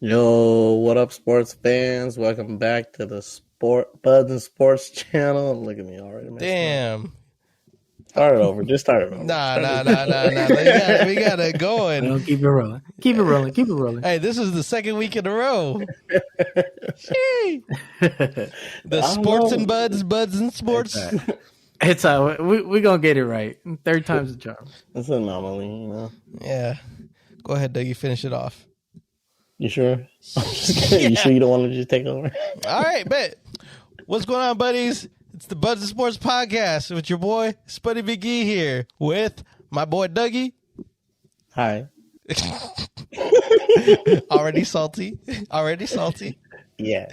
Yo, what up, sports fans? Welcome back to the Buds and Sports channel. Look at me already. Damn. Start it over. Just start it over. Nah. We got it going. Well, keep it rolling. Keep it rolling. Keep it rolling. Hey, this is the second week in a row. The sports and buds and sports. It's we're going to get it right. Third time's the charm. It's an anomaly, you know. Yeah. Go ahead, Doug. You finish it off. You sure? You sure you don't want to just take over? All right, bet. What's going on, buddies? It's the Buds and Sports podcast with your boy, Spuddy McGee here with my boy, Dougie. Hi. Already salty. Yeah.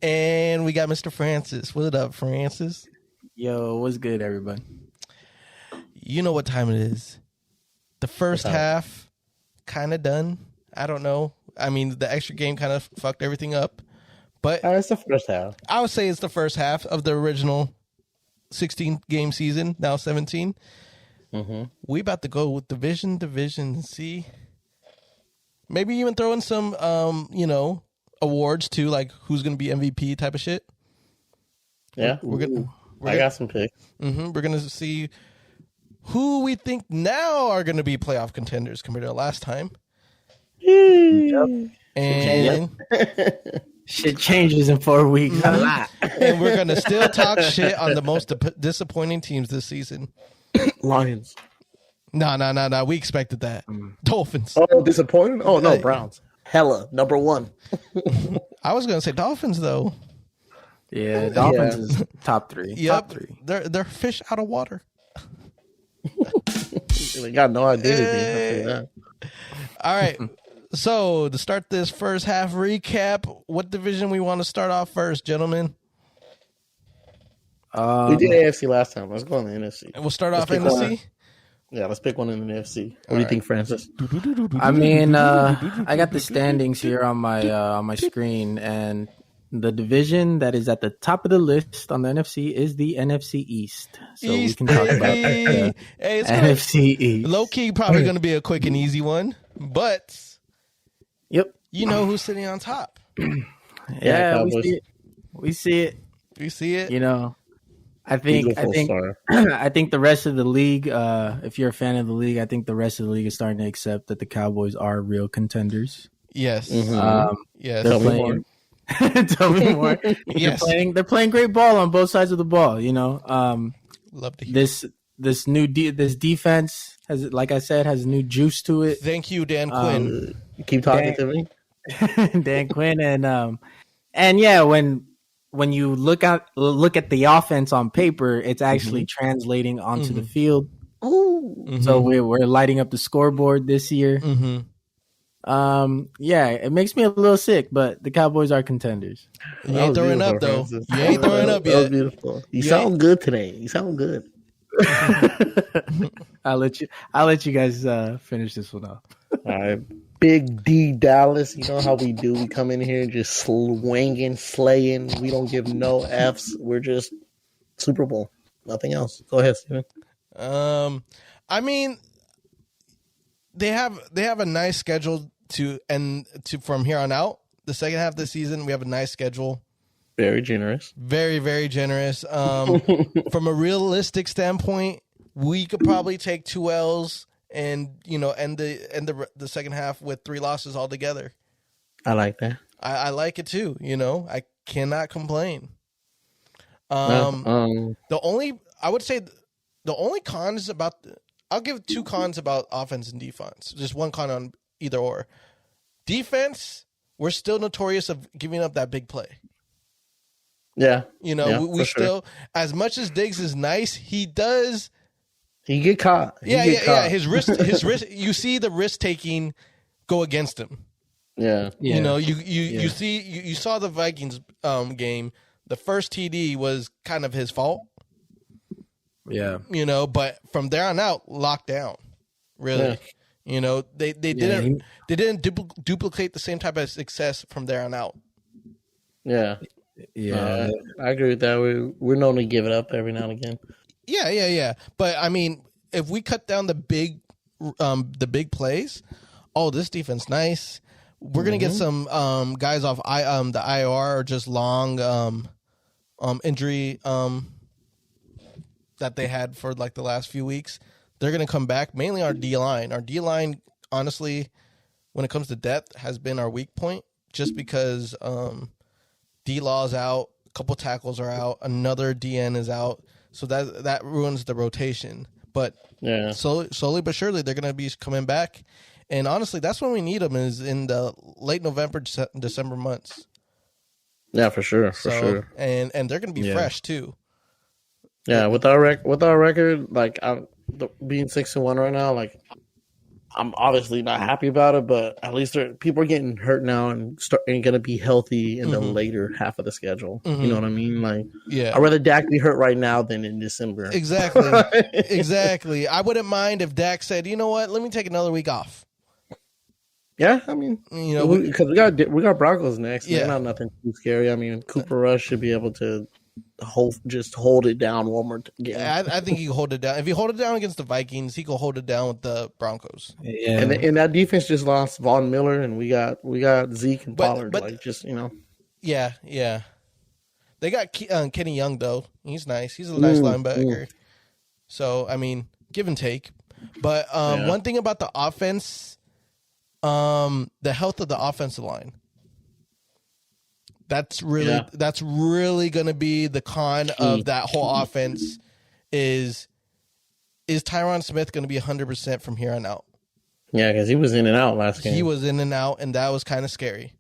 And we got Mr. Francis. What up, Francis? Yo, what's good, everybody? You know what time it is. The first half kind of done. I don't know. I mean, the extra game kind of fucked everything up. But It's the first half. I would say it's the first half of the original 16-game season, now 17. Mm-hmm. We about to go with division, see. Maybe even throw in some, awards too, like who's going to be MVP type of shit. Yeah. I got some picks. Mm-hmm, we're going to see who we think now are going to be playoff contenders compared to last time. Yep. And shit changes in 4 weeks. A lot. And we're going to still talk shit on the most disappointing teams this season. Lions. No. We expected that. Dolphins. Oh, disappointing? Oh, no, Browns. Hella, number one. I was going to say Dolphins, though. Yeah, Dolphins is top three. Yep. Top three. They're fish out of water. They got no identity. I'll tell you that. All right. So to start this first half recap, what division we want to start off first, gentlemen? We did AFC last time. Let's go on the NFC. And we'll start off NFC. Yeah, let's pick one in the NFC. What do you think, Francis? I mean, I got the standings here on my screen, and the division that is at the top of the list on the NFC is the NFC East. So we can talk about the NFC East. Low key, probably going to be a quick and easy one, but yep, you know who's sitting on top. Yeah, we see it. You know, I think the rest of the league. If you're a fan of the league, I think the rest of the league is starting to accept that the Cowboys are real contenders. Yes. Mm-hmm. Yes. They're playing. Tell me more. Yes. They're playing great ball on both sides of the ball. You know, love to hear this defense has, like I said, has new juice to it. Thank you, Dan Quinn. Keep talking to me, Dan Quinn, and yeah, when you look at the offense on paper, it's actually translating onto the field. Mm-hmm. So we're lighting up the scoreboard this year. Mm-hmm. Yeah, it makes me a little sick, but the Cowboys are contenders. You ain't throwing up though. Francis. You ain't throwing up yet. That was beautiful. You sound good today. You sound good. I'll let you guys finish this one off. All right, Big D Dallas. You know how we do. We come in here just swinging, slaying. We don't give no Fs. We're just Super Bowl. Nothing else. Go ahead, Steven. I mean, they have a nice schedule from here on out. The second half of the season, we have a nice schedule. Very generous. Very, very generous. From a realistic standpoint, we could probably take 2 L's and end the second half with 3 losses altogether. I like that. I like it too. I cannot complain. The only cons about I'll give 2 cons about offense and defense. Just one con on either or. Defense, we're still notorious of giving up that big play. Yeah. We still, as much as Diggs is nice, he get caught. Yeah. His wrist, you see the risk taking go against him. Yeah. You saw the Vikings game. The first TD was kind of his fault. Yeah. But from there on out, locked down. Really. Yeah. They didn't duplicate the same type of success from there on out. Yeah. Yeah. I agree with that. We're known to give it up every now and again. Yeah. But I mean, if we cut down the big plays, this defense nice. We're gonna get some guys off the IR or just long injury that they had for like the last few weeks. They're gonna come back. Mainly our D line. Our D line, honestly, when it comes to depth, has been our weak point. Just because D-Law's out, a couple tackles are out, another DN is out, so that ruins the rotation. But slowly but surely, they're gonna be coming back. And honestly, that's when we need them, is in the late November, December months. Yeah, for sure, for sure. And they're going to be fresh too. Yeah, with our record, like being 6-1 right now, like I'm obviously not happy about it, but at least people are getting hurt now and going to be healthy in the later half of the schedule. You know what I mean? Like, I'd rather Dak be hurt right now than in December. Exactly, exactly. I wouldn't mind if Dak said, "You know what? Let me take another week off." Yeah, I mean, because we got Broncos next. Yeah, not nothing too scary. I mean, Cooper Rush should be able to hold it down one more game. Yeah, I think he can hold it down. If he hold it down against the Vikings, he can hold it down with the Broncos. Yeah, and that defense just lost Von Miller, and we got Zeke and Pollard. Yeah. They got Kenny Young though. He's nice. He's a nice linebacker. So I mean, give and take. But one thing about the offense. The health of the offensive line. That's really going to be the con of that whole offense. Is Tyron Smith going to be 100% from here on out? Yeah, because he was in and out last game. He was in and out, and that was kind of scary.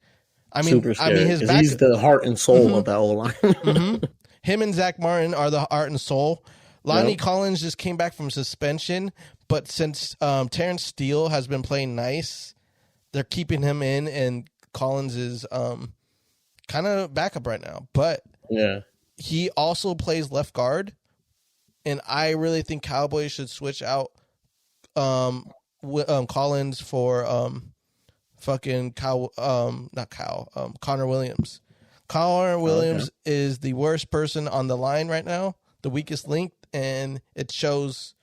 I mean, super scary. He's the heart and soul of that whole line. Him and Zach Martin are the heart and soul. Lonnie Collins just came back from suspension, but since Terrence Steele has been playing nice, they're keeping him in, and Collins is kind of backup right now. But he also plays left guard, and I really think Cowboys should switch out Collins for Connor Williams. Connor Williams is the worst person on the line right now, the weakest link, and it shows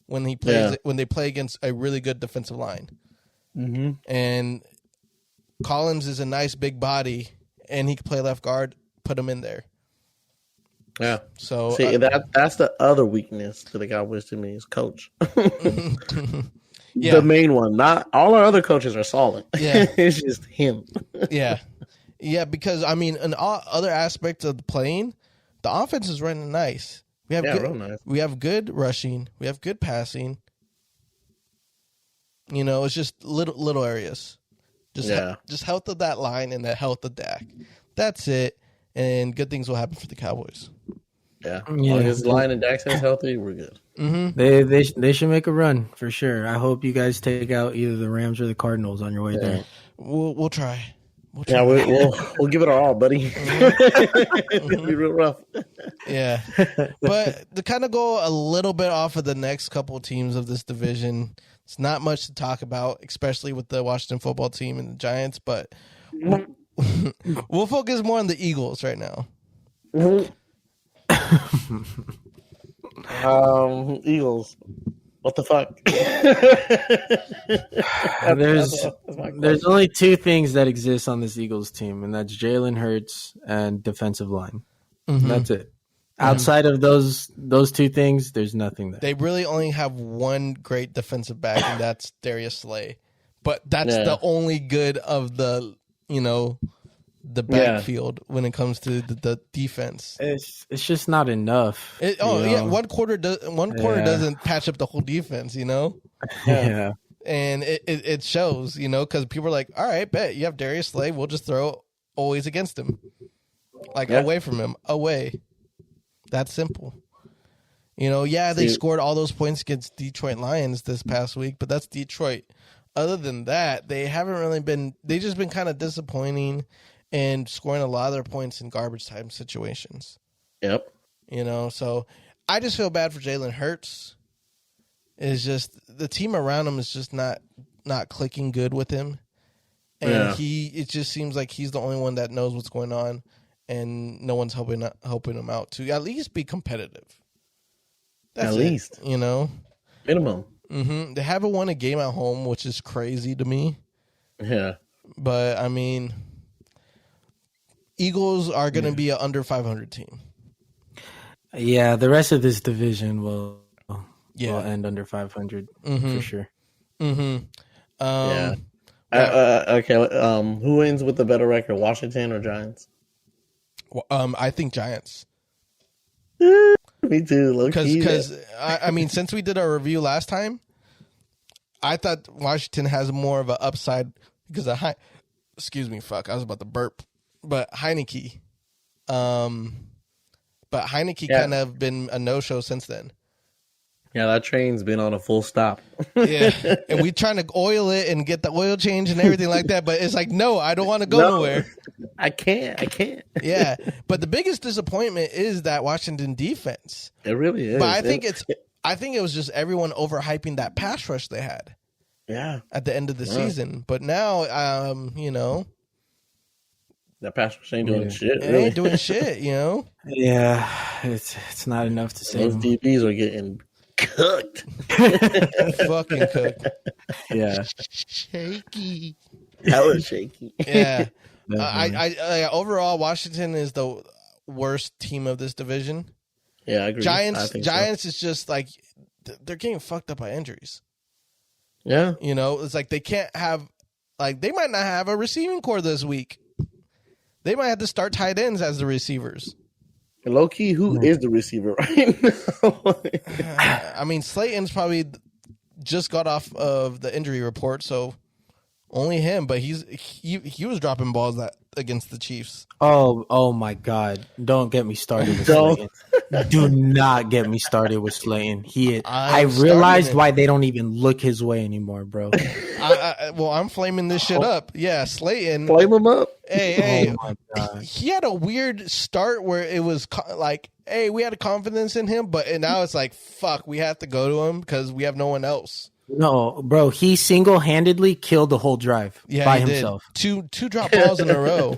when he plays when they play against a really good defensive line. And Collins is a nice big body, and he can play left guard. Put him in there. Yeah. So that's the other weakness to the Cowboys to me is coach. Yeah. The main one. Not all our other coaches are solid. Yeah. It's just him. Yeah. Because I mean, in all other aspects of the playing, the offense is running nice. Real nice. We have good rushing. We have good passing. You know, it's just little areas. Just health of that line and the health of Dak. That's it. And good things will happen for the Cowboys. Yeah. As long as line and Dak stays healthy, we're good. They should make a run for sure. I hope you guys take out either the Rams or the Cardinals on your way there. We'll try. We'll give it our all, buddy. It's gonna be real rough. Yeah. But to kind of go a little bit off of the next couple of teams of this division, it's not much to talk about, especially with the Washington football team and the Giants, but we'll focus more on the Eagles right now. Eagles. What the fuck? There's only two things that exist on this Eagles team, and that's Jalen Hurts and defensive line. That's it. Outside of those two things, there's nothing there. They really only have one great defensive back, and that's Darius Slay. But that's the only good of the backfield when it comes to the defense. It's just not enough. One quarter doesn't patch up the whole defense, Yeah. And it shows, because people are like, all right, bet you have Darius Slay, we'll just throw always against him, away from him, away. That's simple. They scored all those points against Detroit Lions this past week, but that's Detroit. Other than that, they haven't really been. They've just been kind of disappointing and scoring a lot of their points in garbage time situations. Yep. So I just feel bad for Jalen Hurts. It's just the team around him is just not clicking good with him, and it just seems like he's the only one that knows what's going on, and no one's helping him out to at least be competitive. That's at least, minimum. They haven't won a game at home, which is crazy to me. Yeah. But I mean, Eagles are going to be an under 500 team. Yeah, the rest of this division will end under 500 for sure. Mm-hmm. Okay. Who wins with the better record, Washington or Giants? I think Giants. Me too. Because I mean, since we did our review last time, I thought Washington has more of an upside because of excuse me, fuck, I was about to burp. But Heineke, kind of been a no-show since then. Yeah, that train's been on a full stop. Yeah, and we trying to oil it and get the oil change and everything like that, but it's like, no, I don't want to go nowhere. I can't. Yeah, but the biggest disappointment is that Washington defense. It really is. But I think it was just everyone overhyping that pass rush they had. Yeah. At the end of the season, but now, that pass rush ain't doing shit. It ain't doing shit, Yeah, it's not enough to say. Those DBs are getting cooked. Fucking cooked. Yeah. Shaky. Hella shaky. Yeah. I overall, Washington is the worst team of this division. Yeah, I agree. Giants is just like they're getting fucked up by injuries. Yeah. It's like they can't have, like, they might not have a receiving core this week. They might have to start tight ends as the receivers. Low key, who is the receiver right now? I mean, Slayton's probably just got off of the injury report, so only him. But he was dropping balls against the Chiefs. Oh my God! Don't get me started with Slayton. Do not get me started with Slayton. I realized why they don't even look his way anymore, bro. I'm flaming this shit up. Yeah, Slayton. Flame him up. Hey, oh my God. He had a weird start where it was like, hey, we had a confidence in him, but now it's like, fuck, we have to go to him because we have no one else. No, bro, he single-handedly killed the whole drive by himself. Two drop balls in a row.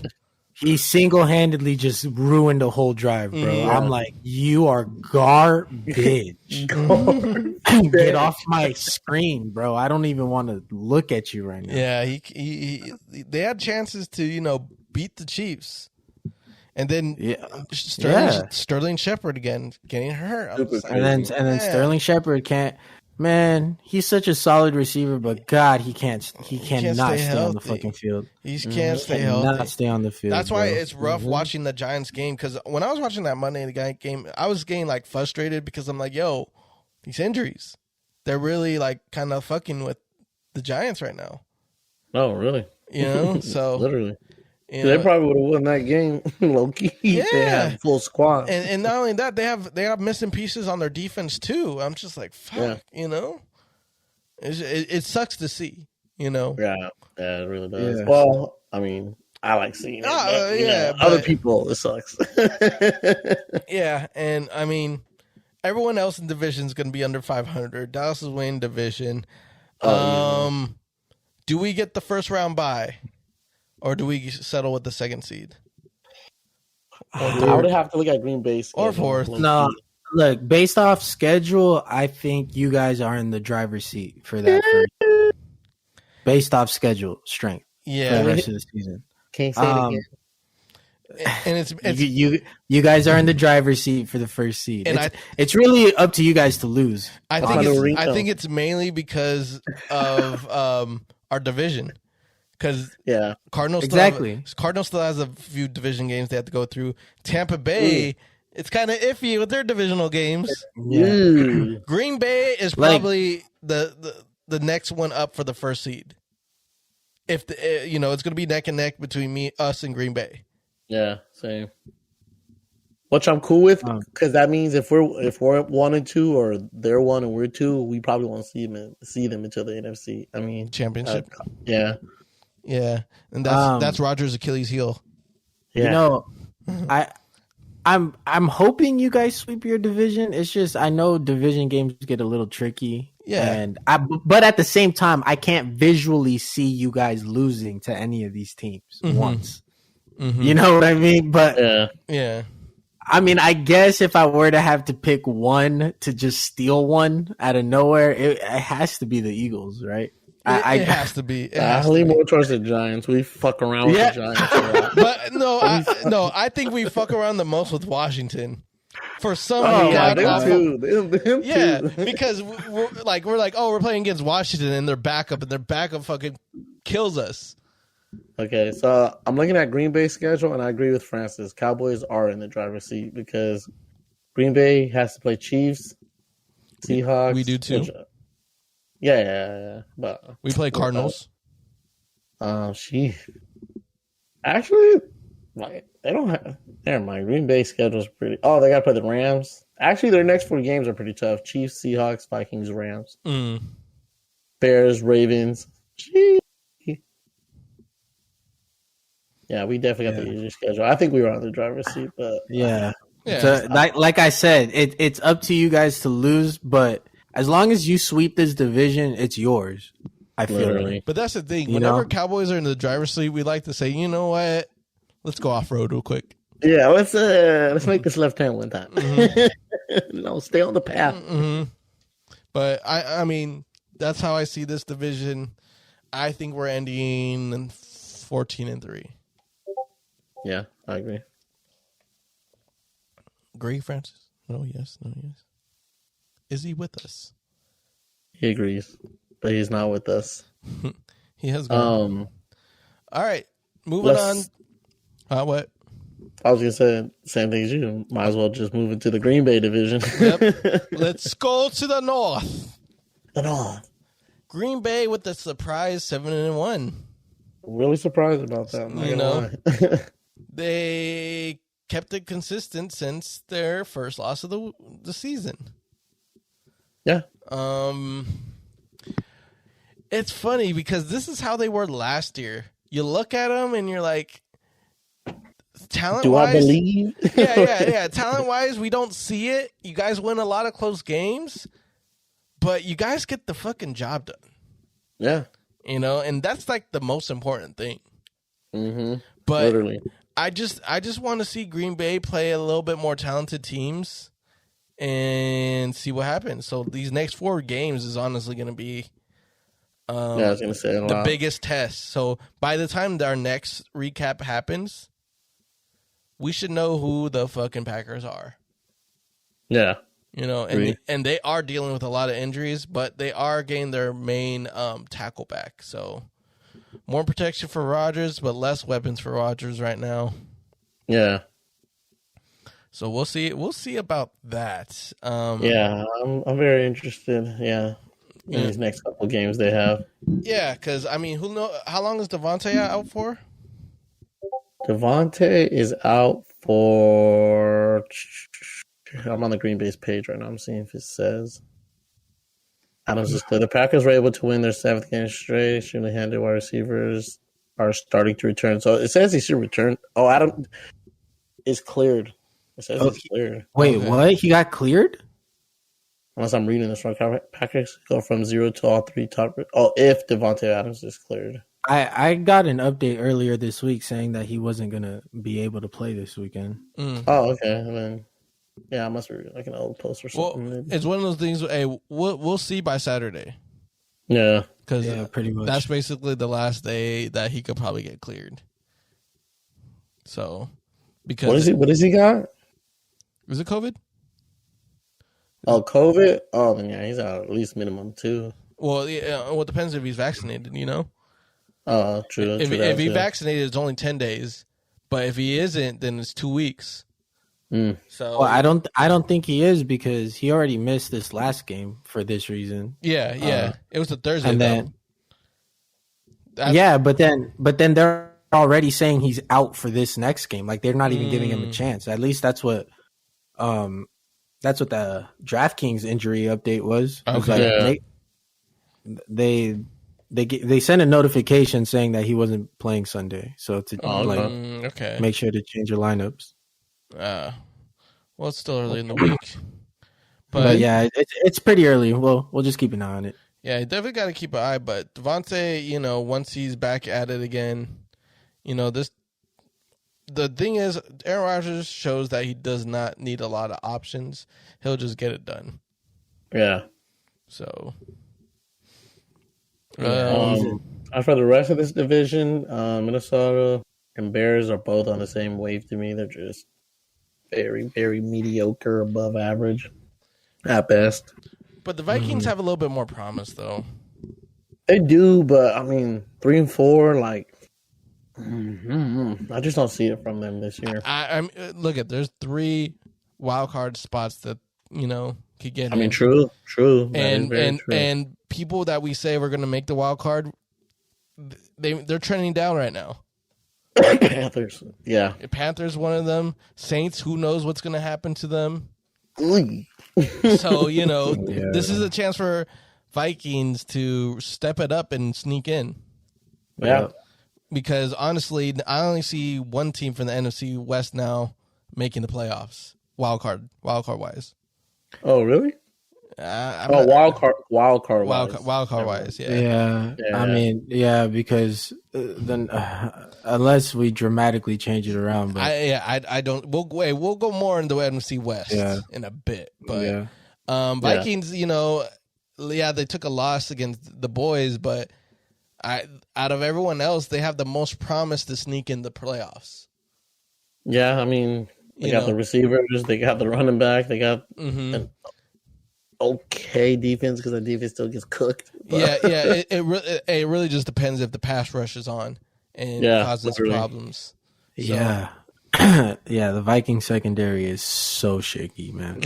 He single-handedly just ruined the whole drive, bro. Yeah. I'm like, you are garbage. Get off my screen, bro. I don't even want to look at you right now. Yeah, they had chances to, beat the Chiefs. And then Sterling Shepard again getting hurt. And then Sterling Shepard can't. Man, he's such a solid receiver, but God, he cannot stay on the fucking field. He can't stay healthy. Not stay on the field. That's why it's rough watching the Giants game, because when I was watching that Monday night game, I was getting like frustrated because I'm like, yo, these injuries, they're really like kind of fucking with the Giants right now. Oh, really? So literally. They probably would have won that game low key. Yeah, they had full squad, and not only that, they have missing pieces on their defense too. I'm just like, fuck, it sucks to see, Yeah, it really does. Yeah. Well, I mean, I like seeing it. But, other people, it sucks. Yeah, and I mean, everyone else in division is going to be under 500. Dallas is winning division. Do we get the first round bye? Or do we settle with the second seed? I would have to look at Green Bay or fourth. No, look, based off schedule, I think you guys are in the driver's seat for that first. Based off schedule strength for the rest of the season. Can't say it again. And it's you guys are in the driver's seat for the first seed. And it's really up to you guys to lose. I think it's mainly because of our division. Because Cardinals still has a few division games they have to go through. Tampa Bay, it's kind of iffy with their divisional games. Yeah. Green Bay is probably the next one up for the first seed. If it's going to be neck and neck between us, and Green Bay. Yeah, same. Which I'm cool with, because that means if we're 1 and 2 or they're 1 and we're 2, we probably won't see them until the NFC. I mean, championship. Yeah. Yeah, and that's Rodgers' Achilles heel. Yeah. I'm hoping you guys sweep your division. It's just I know division games get a little tricky. Yeah, but at the same time, I can't visually see you guys losing to any of these teams once. Mm-hmm. You know what I mean? But yeah. I mean, I guess if I were to have to pick one to just steal one out of nowhere, it has to be the Eagles, right? It has to be. I lean more towards the Giants. We fuck around with the Giants a lot. But no, I think we fuck around the most with Washington. For some them awful, too. yeah, because we're like, we're playing against Washington and their backup fucking kills us. Okay, so I'm looking at Green Bay's schedule, and I agree with Francis. Cowboys are in the driver's seat because Green Bay has to play Chiefs, Seahawks. We do too. Yeah. But we play Cardinals. Actually, like they don't have. Never mind. Green Bay schedule's pretty. Oh, they got to play the Rams. Actually, their next 4 games are pretty tough: Chiefs, Seahawks, Vikings, Rams, Bears, Ravens. Jeez. Yeah, we definitely got the easier schedule. I think we were on the driver's seat, but yeah. So, like I said, it's up to you guys to lose, but as long as you sweep this division, it's yours. I feel literally. But that's the thing. Whenever Cowboys are in the driver's seat, we like to say, you know what? Let's go off road real quick. Yeah, let's make this left hand one time. No, stay on the path. But I mean, that's how I see this division. I think we're ending 14-3. Yeah, I agree. Agree, Francis? No, yes. Is he with us? He agrees, but he's not with us. He has gone. All right, moving on. What? I was gonna say same thing as you. Might as well just move into the Green Bay division. Yep. Let's go to the North. The North. Green Bay with the surprise 7-1. Really surprised about that. They kept it consistent since their first loss of the season. Yeah. It's funny because this is how they were last year. You look at them and you're like, talent-wise, do I believe? yeah. Talent-wise, we don't see it. You guys win a lot of close games, but you guys get the fucking job done. Yeah. And that's like the most important thing. Mm-hmm. But literally, I just want to see Green Bay play a little bit more talented teams and see what happens. So these next 4 games is honestly going to be I was gonna say the biggest test. So by the time our next recap happens, we should know who the fucking Packers are. Yeah. And they are dealing with a lot of injuries, but they are getting their main tackle back. So more protection for Rodgers, but less weapons for Rodgers right now. Yeah. So we'll see. We'll see about that. Yeah, I'm very interested. Yeah, in these next couple games they have. Yeah, because I mean, who know how long is Devontae out for? Devontae is out for. I'm on the Green Bay's page right now. I'm seeing if it says. Adams is clear. The Packers were able to win their 7th game straight. Extremely handed wide receivers are starting to return. So it says he should return. Oh, Adam is cleared. It says he's cleared. Wait, what? He got cleared? Unless I'm reading this wrong. Packers go from 0 to all 3 top. Oh, if Devontae Adams is cleared. I got an update earlier this week saying that he wasn't going to be able to play this weekend. Oh, okay. I mean, yeah, I must be like an old post or something. Well, it's one of those things. Hey, we'll see by Saturday. Yeah, because pretty much that's basically the last day that he could probably get cleared. So, because what has he got? Is it COVID? Oh, COVID. Oh, then yeah, he's out at least minimum 2. Well, it depends if he's vaccinated. Oh, true. If he's vaccinated, it's only 10 days. But if he isn't, then it's 2 weeks. So I don't think he is because he already missed this last game for this reason. Yeah. It was a Thursday. And then, but then they're already saying he's out for this next game. Like they're not even giving him a chance. At least that's what the DraftKings injury update was. Okay. They sent a notification saying that he wasn't playing Sunday, so to make sure to change your lineups. Well, it's still early in the week, but yeah, it's pretty early. We'll just keep an eye on it. Yeah, you definitely got to keep an eye. But Devontae, once he's back at it again, the thing is, Aaron Rodgers shows that he does not need a lot of options. He'll just get it done. Yeah. So, As for the rest of this division, Minnesota and Bears are both on the same wave to me. They're just very, very mediocre, above average at best. But the Vikings have a little bit more promise, though. They do, but I mean, 3-4, like, I just don't see it from them this year. I'm look at there's 3 wild card spots that could get. I mean, true, and people that we say we're going to make the wild card, they're trending down right now. Panthers, yeah. Panthers, one of them. Saints, who knows what's going to happen to them. So, this is a chance for Vikings to step it up and sneak in. Yeah. Because, honestly, I only see one team from the NFC West now making the playoffs, wild card wise. Oh, really? Wild card wise, yeah. Yeah. I mean, yeah, because then unless we dramatically change it around, but I don't. We'll go more into NFC West in a bit, but Vikings, they took a loss against the boys, but out of everyone else, they have the most promise to sneak in the playoffs. Yeah, I mean, they got the receivers, they got the running back, they got an okay defense because the defense still gets cooked. But. It really just depends if the pass rush is on and causes problems. So. Yeah, the Viking secondary is so shaky, man.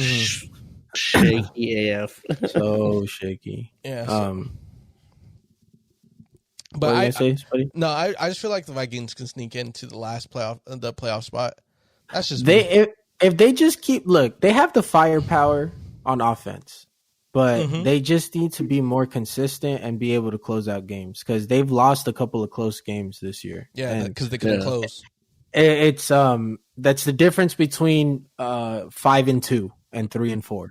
Shaky AF. So shaky. Yeah. But I just feel like the Vikings can sneak into the last playoff spot. That's just if they just they have the firepower on offense, but they just need to be more consistent and be able to close out games because they've lost a couple of close games this year. Yeah, because they couldn't close. It's that's the difference between 5-2 and 3-4.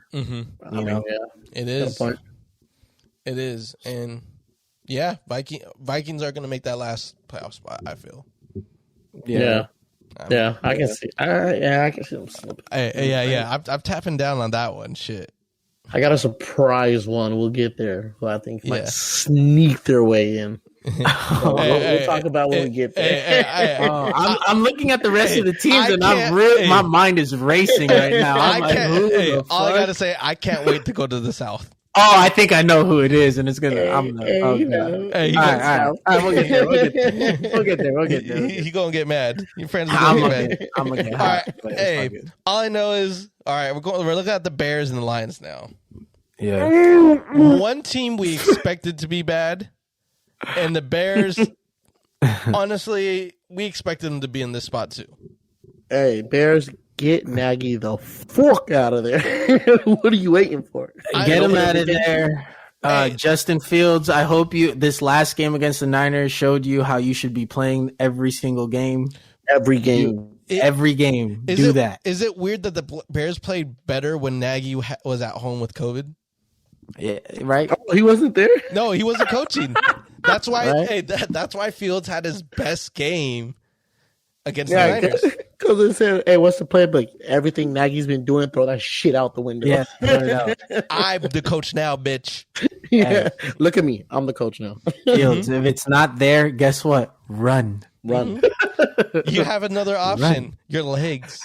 It is. It is, and Vikings are going to make that last playoff spot. I feel. Yeah. I can see. I can see them slipping. I'm tapping down on that one. Shit. I got a surprise one. We'll get there. Who I think might sneak their way in. We'll talk about when we get there. I'm looking at the rest of the teams, and my mind is racing right now. All I gotta say, I can't wait to go to the South. Oh, I think I know who it is, and it's gonna. All right, we'll get there. He gonna get mad. Your friends are gonna get mad. I'm gonna get all right. All I know is, all right, we're looking at the Bears and the Lions now. Yeah. One team we expected to be bad, and the Bears. Honestly, we expected them to be in this spot too. Hey, Bears. Get Nagy the fuck out of there. What are you waiting for? Get him out of there. Justin Fields, I hope this last game against the Niners showed you how you should be playing every single game. Every game. Do that. Is it weird that the Bears played better when Nagy was at home with COVID? Yeah, right? Oh, he wasn't there? No, he wasn't coaching. That's why that's why Fields had his best game against the Niners. Because they said, hey, what's the play? But everything Nagy's been doing, throw that shit out the window. Yeah, I'm the coach now, bitch. Yeah, look at me. I'm the coach now. Fields, if it's not there, guess what? Run. You have another option. Run. Your legs.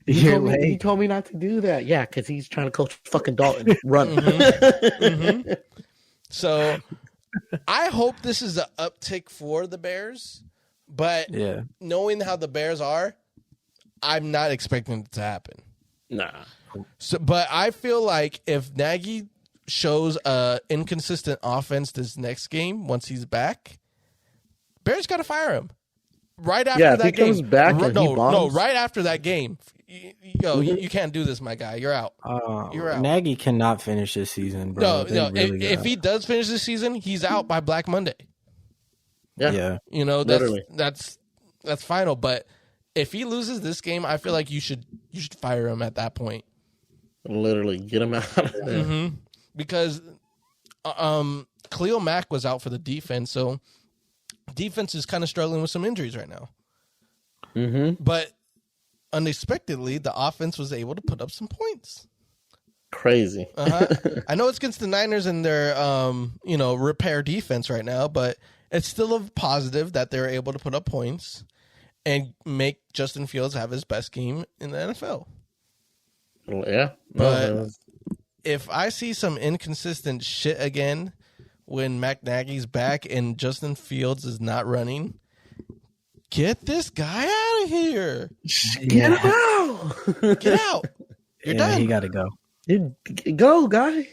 He told me not to do that. Yeah, because he's trying to coach fucking Dalton. Run. So I hope this is an uptick for the Bears. But knowing how the Bears are, I'm not expecting it to happen. Nah. So, but I feel like if Nagy shows a inconsistent offense this next game, once he's back, Bears got to fire him right after that game. Comes back right after that game. You can't do this, my guy. You're out. You're out. Nagy cannot finish this season, bro. If he does finish this season, he's out by Black Monday. Yeah. That's final. But if he loses this game, I feel like you should fire him at that point. Literally, get him out of there. Because Khalil Mack was out for the defense, so defense is kind of struggling with some injuries right now. But unexpectedly, the offense was able to put up some points. Crazy. I know it's against the Niners and their repair defense right now, but it's still a positive that they're able to put up points and make Justin Fields have his best game in the NFL. Yeah. But if I see some inconsistent shit again when Matt Nagy's back and Justin Fields is not running, get this guy out of here. Get him out. Get out. You're done. He got to go. Go, guy.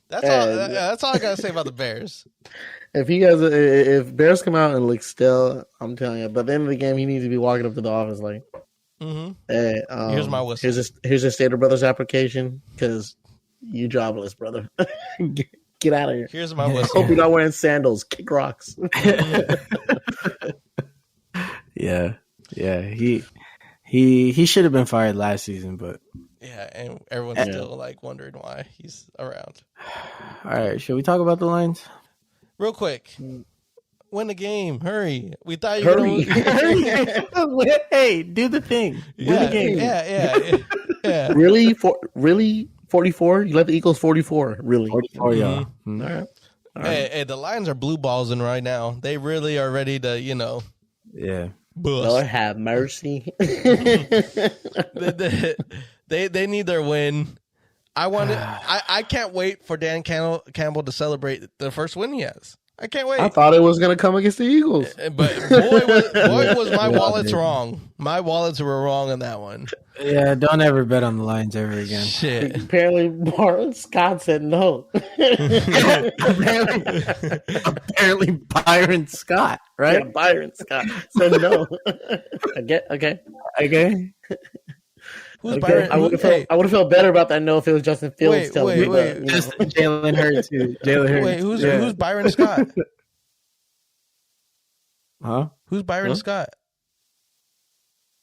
That's all I gotta say about the Bears. If Bears come out and look still, I'm telling you, by the end of the game, he needs to be walking up to the office like, hey, here's my whistle. Here's a Stater Brothers application because you jobless, brother. Get out of here. Here's my whistle. Hope you're not wearing sandals. Kick rocks. Yeah. He should have been fired last season, but yeah, and everyone's still like wondering why he's around. All right, should we talk about the Lions real quick? Win the game, hurry! We thought you were hurry. Hey, do the thing. Win the game. Yeah. Really? Really? 44? You let the Eagles 44? Really? 44, yeah. Mm-hmm. All right. Hey, the Lions are blue balls in right now. They really are ready to, Yeah. bust. Lord have mercy. They need their win. I can't wait for Dan Campbell to celebrate the first win he has. I can't wait. I thought it was going to come against the Eagles. But boy was my wallets wrong. My wallets were wrong on that one. Yeah, don't ever bet on the Lions ever again. Shit. Apparently, Marlon Scott said no. Apparently, Byron Scott, right? Yeah, Byron Scott said no. Okay. Who's Okay. Byron? I would have felt better about that no if it was Justin Fields telling me. Wait. Just Jalen Hurts too. Jalen Hurts. Wait, who's Byron Scott? Huh? Who's Byron Scott?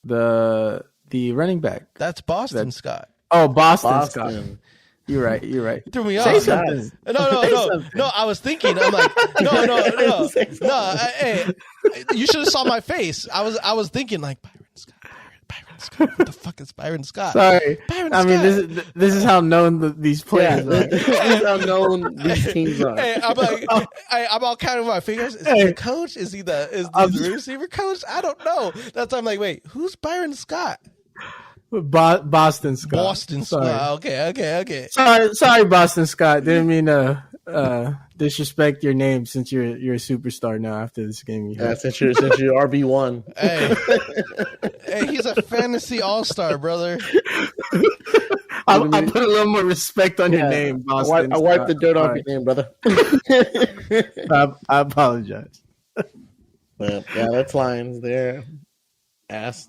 The running back. That's Boston Scott. Oh, Boston Scott. You're right. You threw me Say off. something. No. I was thinking. I'm like, no. Hey, you should have saw my face. I was thinking like Byron Scott. What the fuck is Byron Scott? Sorry. Byron I Scott. mean, this is how known these players are. This is how known these teams are. Hey, I'm like, I'm all counting my fingers. Is he the coach? Is he the receiver coach? I don't know. That's why I'm like, wait, who's Byron Scott? Boston Scott. Boston Scott. Okay. Sorry, Boston Scott. Didn't mean to disrespect your name since you're a superstar now after this game. Since you're RB1. Hey, he's a fantasy all-star, brother. I put a little more respect on your name, Boston. I wiped the dirt off your name, brother. I apologize. Well, yeah, that's Lions there. Ass.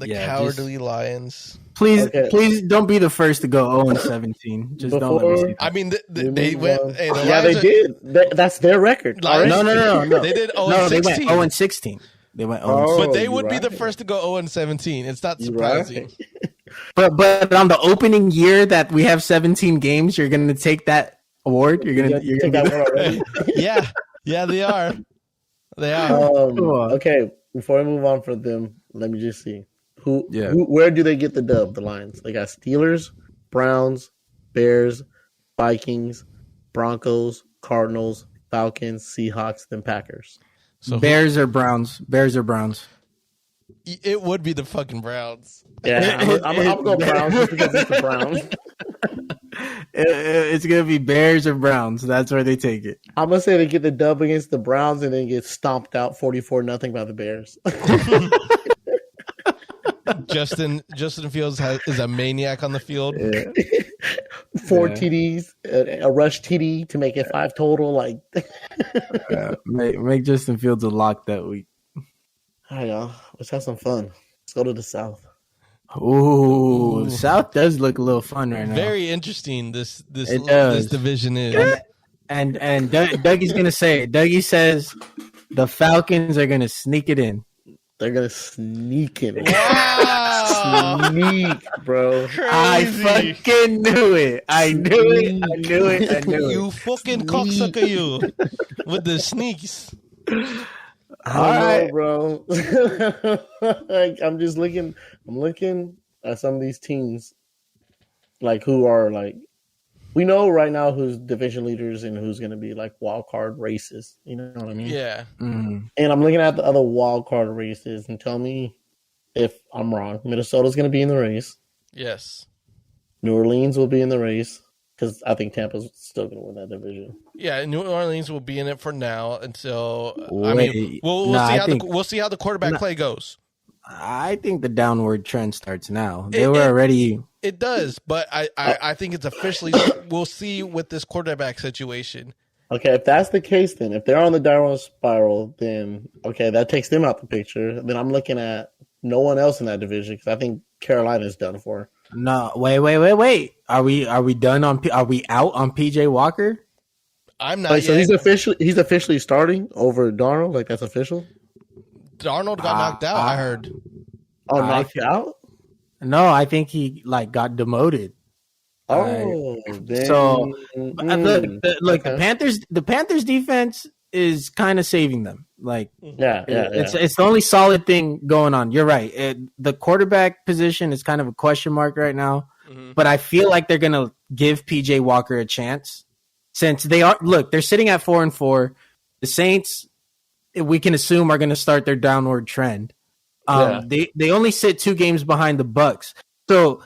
Cowardly Lions. Please don't be the first to go 0-17. Just don't let me see that. I mean, they went. Hey, they did. That's their record. No. They did 0-16. No, they went 0-16. They went 0-16. But they would be the first to go 0-17. It's not surprising. Right. But on the opening year that we have 17 games, you're going to take that award. You're going to take that one already. Yeah, they are. Okay, before we move on for them, let me just see. Where do they get the dub, the Lions? They got Steelers, Browns, Bears, Vikings, Broncos, Cardinals, Falcons, Seahawks, then Packers. So Bears or Browns? It would be the fucking Browns. Yeah, I'm going to go Browns just because it's the Browns. It's going to be Bears or Browns. That's where they take it. I'm going to say they get the dub against the Browns and then get stomped out 44-0 by the Bears. Justin Fields is a maniac on the field. Yeah. 4 TDs, a rush TD to make it 5 total. Make Justin Fields a lock that week. All right, y'all. Let's have some fun. Let's go to the South. Ooh, South does look a little fun right now. Very interesting. This division is. And Dougie's gonna say it. Dougie says the Falcons are gonna sneak it in. They're gonna sneak in. Wow. Sneak, bro. Crazy. I fucking knew it. I knew it. You fucking cocksucker, you with the sneaks. I All don't know, right. bro. Like, I'm looking at some of these teams, like who are like we know right now who's division leaders and who's going to be like wild card races. You know what I mean? Yeah. Mm. And I'm looking at the other wild card races and tell me if I'm wrong. Minnesota's going to be in the race. Yes. New Orleans will be in the race because I think Tampa's still going to win that division. Yeah, New Orleans will be in it for now until Wait, we'll nah, see I how think- we'll see how the quarterback play goes. I think the downward trend starts now. They were already. It does, but I think it's officially. We'll see with this quarterback situation. Okay, if that's the case, then if they're on the downward spiral, then okay, that takes them out the picture. Then I'm looking at no one else in that division because I think Carolina's done for. No, wait. Are we done on? Are we out on PJ Walker? I'm not. Like, so yet. he's officially starting over Darnold. Like that's official. Darnold got knocked out. I heard. Oh, knocked out. No, I think he got demoted. Oh, so look, okay. the Panthers defense is kind of saving them. Like, yeah. It's the only solid thing going on. You're right. The quarterback position is kind of a question mark right now, but I feel like they're gonna give PJ Walker a chance since they're sitting at 4-4. The Saints, we can assume, are going to start their downward trend. They only sit 2 games behind the Bucks. So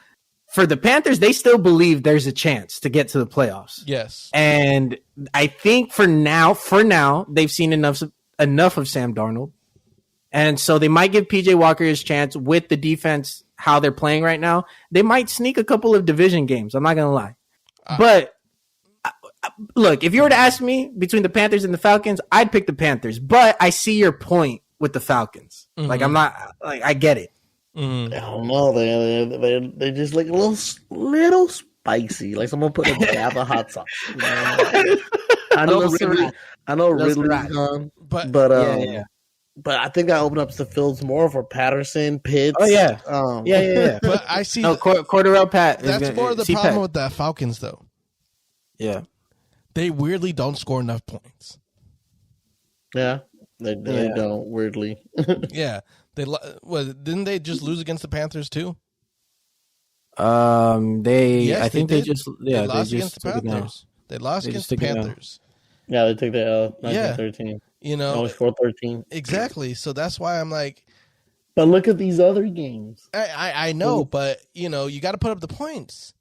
for the Panthers, they still believe there's a chance to get to the playoffs. Yes. And I think for now, they've seen enough of Sam Darnold. And so they might give PJ Walker his chance with the defense, how they're playing right now. They might sneak a couple of division games. I'm not going to lie. But look, if you were to ask me between the Panthers and the Falcons, I'd pick the Panthers. But I see your point with the Falcons. Like, I'm not like, I get it. I don't know. They just like a little spicy. Like someone put a dab of hot sauce. You know? I know Ridley's gone, but but I think that opens up the fields more for Patterson, Pitts. Oh yeah, yeah. But I see Cordarrelle Pat. That's more of the problem with the Falcons, though. Yeah, they weirdly don't score enough points. Yeah, they don't weirdly. Yeah, didn't they just lose against the Panthers too? I think they lost against the Panthers. They lost against the Panthers. Yeah, they took the L. 1913. You know, only scored 13. Exactly. So that's why I'm like. But look at these other games. I know, but you got to put up the points.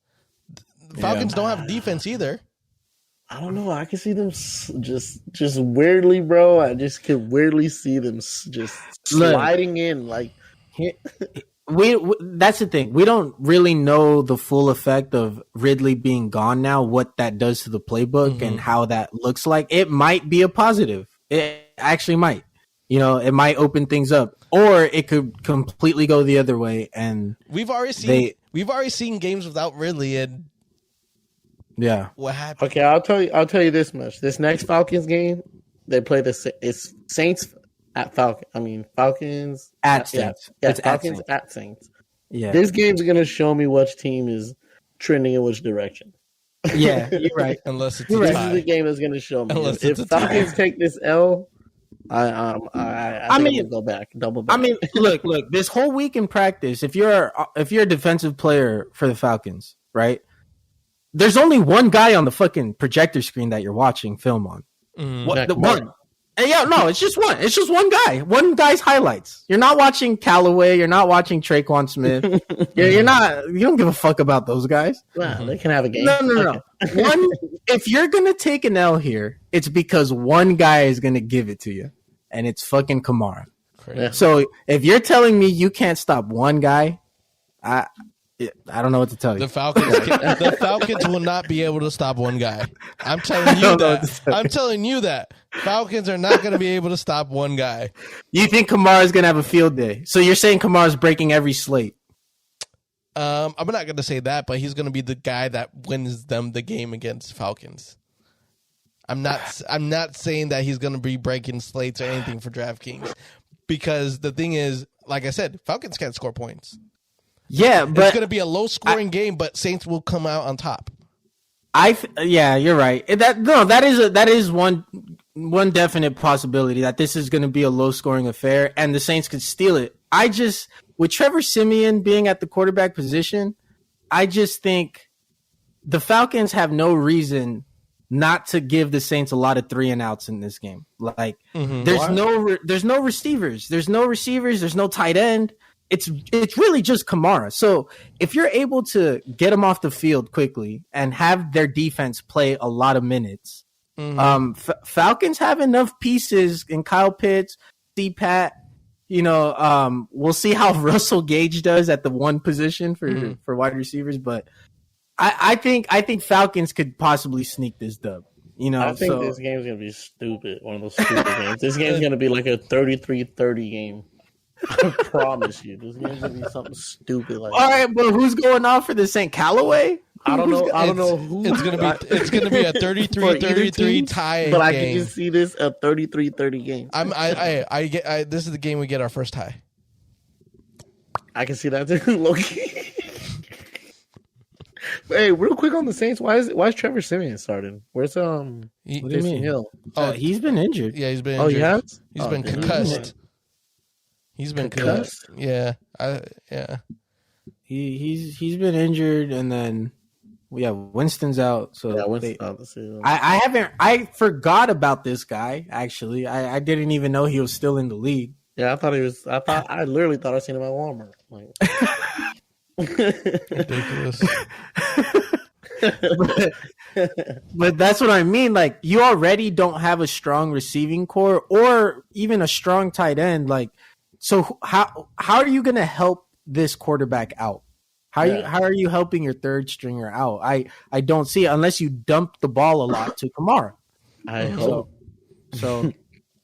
The Falcons don't have defense either. I don't know. I can see them just weirdly, bro. I just could weirdly see them just sliding in. Like, we that's the thing. We don't really know the full effect of Ridley being gone now, what that does to the playbook and how that looks like. It might be a positive. It actually might. It might open things up, or it could completely go the other way. And we've already seen games without Ridley, and what happened? Okay, I'll tell you this much. This next Falcons game, they play it's Saints at Falcons. I mean Falcons at Saints. Yeah, it's Falcons at Saints. Yeah, this game's gonna show me which team is trending in which direction. Yeah, you're right. Unless it's this is the game that's gonna show me. If Falcons take this L, I think we'll go back, double back. I mean, look. This whole week in practice, if you're a defensive player for the Falcons, right? There's only one guy on the fucking projector screen that you're watching film on. One. And it's just one. It's just one guy. One guy's highlights. You're not watching Callaway. You're not watching Traquan Smith. You're not. You don't give a fuck about those guys. Wow, they can have a game. No. If you're gonna take an L here, it's because one guy is gonna give it to you, and it's fucking Kamara. Yeah. So if you're telling me you can't stop one guy, I don't know what to tell you. The Falcons will not be able to stop one guy. I'm telling you that. I'm telling you that. Falcons are not going to be able to stop one guy. You think Kamara's going to have a field day? So you're saying Kamara's breaking every slate? I'm not going to say that, but he's going to be the guy that wins them the game against Falcons. I'm not saying that he's going to be breaking slates or anything for DraftKings, because the thing is, like I said, Falcons can't score points. Yeah, but it's going to be a low-scoring game, but Saints will come out on top. You're right. That is one one definite possibility that this is going to be a low scoring affair and the Saints could steal it. With Trevor Siemian being at the quarterback position, I just think the Falcons have no reason not to give the Saints a lot of 3-and-outs in this game. Like there's no receivers. There's no tight end. It's really just Kamara. So if you're able to get them off the field quickly and have their defense play a lot of minutes, Falcons have enough pieces in Kyle Pitts, C-Pat. We'll see how Russell Gage does at the one position for wide receivers, but I think Falcons could possibly sneak this dub. I think this game's gonna be stupid. One of those stupid games. This game's gonna be like a 33-30 game. I promise you, this game's gonna be something stupid like. All right, but who's going off for the St. Callaway? I don't know who. It's gonna be a 33-33 tie. But I can just see this a 33-30 game. This is the game we get our first tie. I can see that too, Loki. Hey, real quick on the Saints, why is Trevor Siemian starting? Where's what do you mean? Hill? He's been injured. Yeah, he's been injured. He has? He's been concussed. He's been concussed. Yeah. Yeah. He's been injured, and then Winston's out. So yeah, Winston's out this season. I forgot about this guy, actually. I didn't even know he was still in the league. Yeah, I literally thought I seen him at Walmart. Like ridiculous. but that's what I mean. Like, you already don't have a strong receiving core or even a strong tight end. Like, so how are you going to help this quarterback out? How are you helping your third stringer out? I don't see it unless you dump the ball a lot to Kamara. I hope. So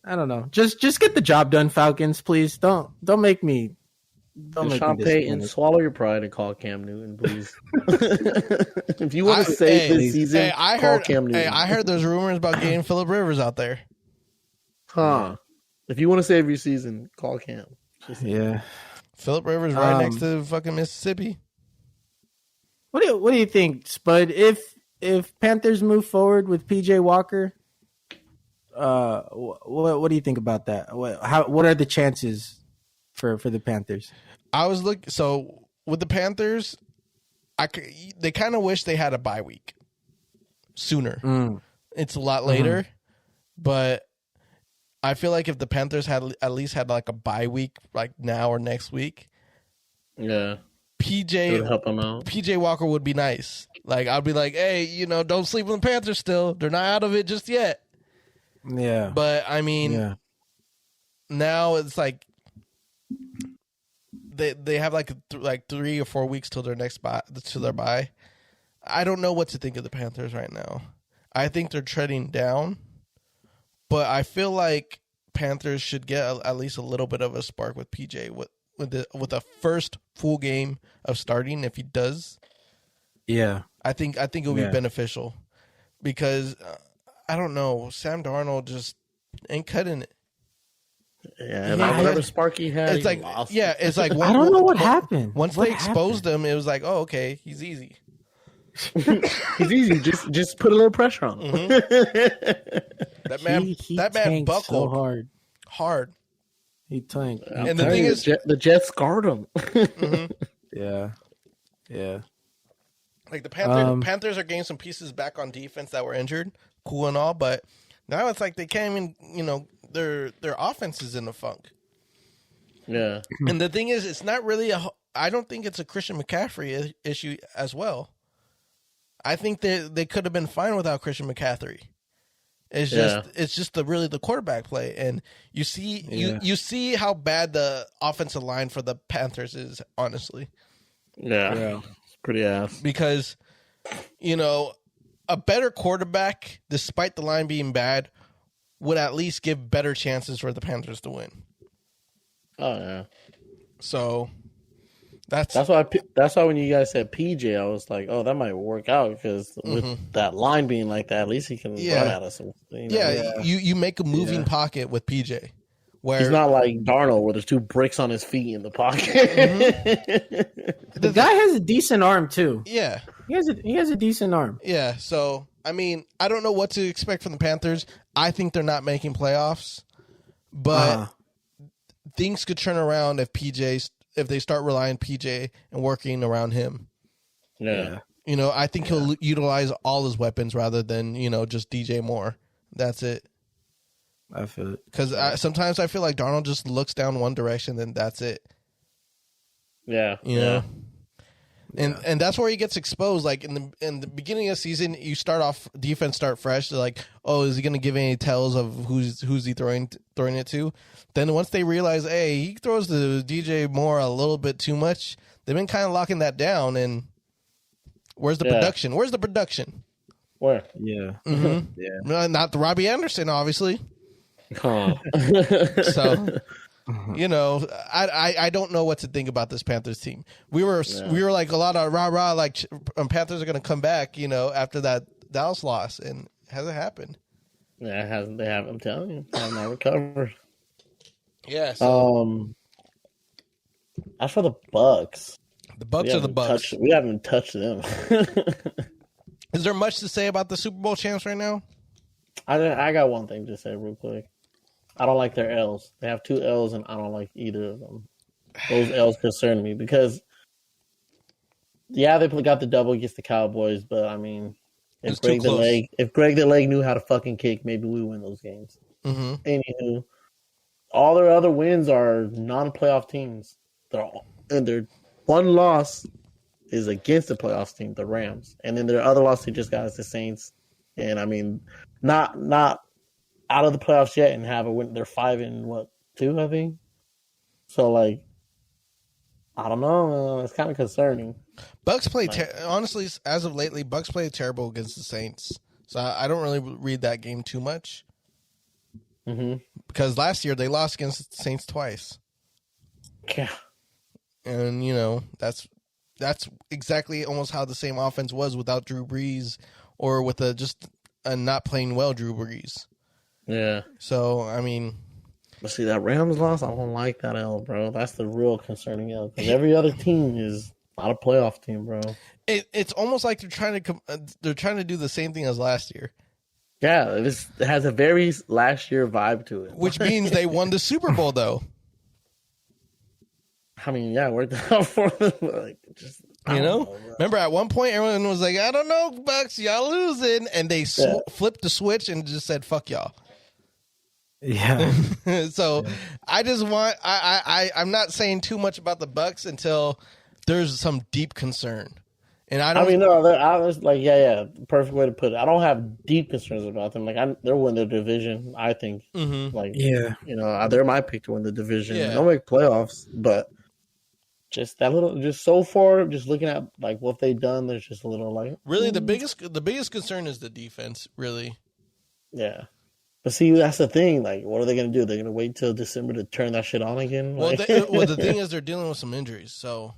I don't know. Just get the job done, Falcons, please. Don't make me. Sean Payton, swallow your pride and call Cam Newton, please. If you want to save this season, call Cam Newton. Hey, I heard there's rumors about getting Phillip Rivers out there. Huh. If you want to save your season, call Cam. Yeah. Phillip Rivers right next to fucking Mississippi. What do you think, Spud? If Panthers move forward with PJ Walker, what do you think about that? What are the chances for the Panthers? I was so with the Panthers, they kind of wish they had a bye week sooner. It's a lot later, but I feel like if the Panthers had at least had like a bye week, like now or next week, yeah, PJ would help them out. PJ Walker would be nice. Like, I'd be like, hey, don't sleep on the Panthers still. They're not out of it just yet. Yeah, but I mean, now it's like they have like 3 or 4 weeks till their next bye. I don't know what to think of the Panthers right now. I think they're treading down, but I feel like Panthers should get at least a little bit of a spark with PJ with a first full game of starting. If he does, I think it'll be beneficial because I don't know, Sam Darnold just ain't cutting it. Yeah, and whatever spark he had, it's like lost. it's like I don't know what happened. Once they exposed him, it was like, oh, okay, he's easy. He's easy. Just put a little pressure on him. That man buckled so hard. He tanked. And the thing is, the Jets guard him. Yeah. Like the Panthers are getting some pieces back on defense that were injured, cool and all, but now it's like they can't even, their offense is in a funk. Yeah. And the thing is, it's not really I don't think it's a Christian McCaffrey issue as well. I think they could have been fine without Christian McCaffrey. It's just the quarterback play, and you see how bad the offensive line for the Panthers is, honestly. Yeah. It's pretty ass. Because a better quarterback, despite the line being bad, would at least give better chances for the Panthers to win. Oh yeah. So that's why when you guys said PJ, I was like, oh, that might work out because with that line being like that, at least he can run out of some. You make a moving pocket with PJ. Where he's not like Darnold, where there's 2 bricks on his feet in the pocket. The guy has a decent arm too. Yeah, he has a decent arm. Yeah, so I mean, I don't know what to expect from the Panthers. I think they're not making playoffs, but things could turn around if they start relying on PJ and working around him. Yeah. You know, I think he'll utilize all his weapons rather than, you know, just DJ Moore. That's it. I feel it. Because sometimes I feel like Darnold just looks down one direction and that's it. Yeah. You know? And that's where he gets exposed. Like in the beginning of the season, defense start fresh. They're like, oh, is he going to give any tells of who's he throwing it to? Then once they realize, hey, he throws to DJ Moore a little bit too much, they've been kind of locking that down. And where's the production? Where's the production? Where? Yeah. Mm-hmm. Yeah. Not the Robbie Anderson, obviously. Oh. So. You know, I don't know what to think about this Panthers team. We were like a lot of rah-rah, like Panthers are going to come back, you know, after that Dallas loss, and it hasn't happened. Yeah, it hasn't. They haven't. I'm telling you, have not recovered. Yeah. So. As for the Bucks, are the Bucks. We haven't touched them. Is there much to say about the Super Bowl champs right now? I got one thing to say real quick. I don't like their L's. They have 2 L's, and I don't like either of them. Those L's concern me because, yeah, they got the double against the Cowboys, but I mean, if Greg the Leg knew how to fucking kick, maybe we win those games. Mm-hmm. Anywho, all their other wins are non-playoff teams. Their one loss is against the playoffs team, the Rams, and then their other loss they just got is the Saints. And I mean, not out of the playoffs yet and have a win. They're 5-2, I think. So, like, I don't know. It's kind of concerning. Bucks play honestly, as of lately, Bucks play terrible against the Saints. So I don't really read that game too much. Mm-hmm. Because last year they lost against the Saints twice. Yeah. And, you know, that's exactly almost how the same offense was without Drew Brees or with just a not playing well Drew Brees. Yeah. So, I mean... But see, that Rams loss, I don't like that L, bro. That's the real concerning L. Because every other team is not a playoff team, bro. It's almost like they're trying to do the same thing as last year. Yeah, it has a very last year vibe to it. Which means they won the Super Bowl, though. I mean, yeah, worked out for them. Like, just... You know, remember at one point everyone was like, I don't know, Bucks, y'all losing. And they flipped the switch and just said, fuck y'all. Yeah. So I just want, I'm not saying too much about the Bucks until there's some deep concern. And I was like, perfect way to put it. I don't have deep concerns about them. Like, they'll win their division, I think. Mm-hmm. Like, you know, they're my pick to win the division. Yeah. They'll make playoffs, but just so far, just looking at like what they've done, there's just a little like really the biggest concern is the defense, really. Yeah, but see, that's the thing. Like, what are they going to do? They're going to wait till December to turn that shit on again. Well, the thing is, they're dealing with some injuries, so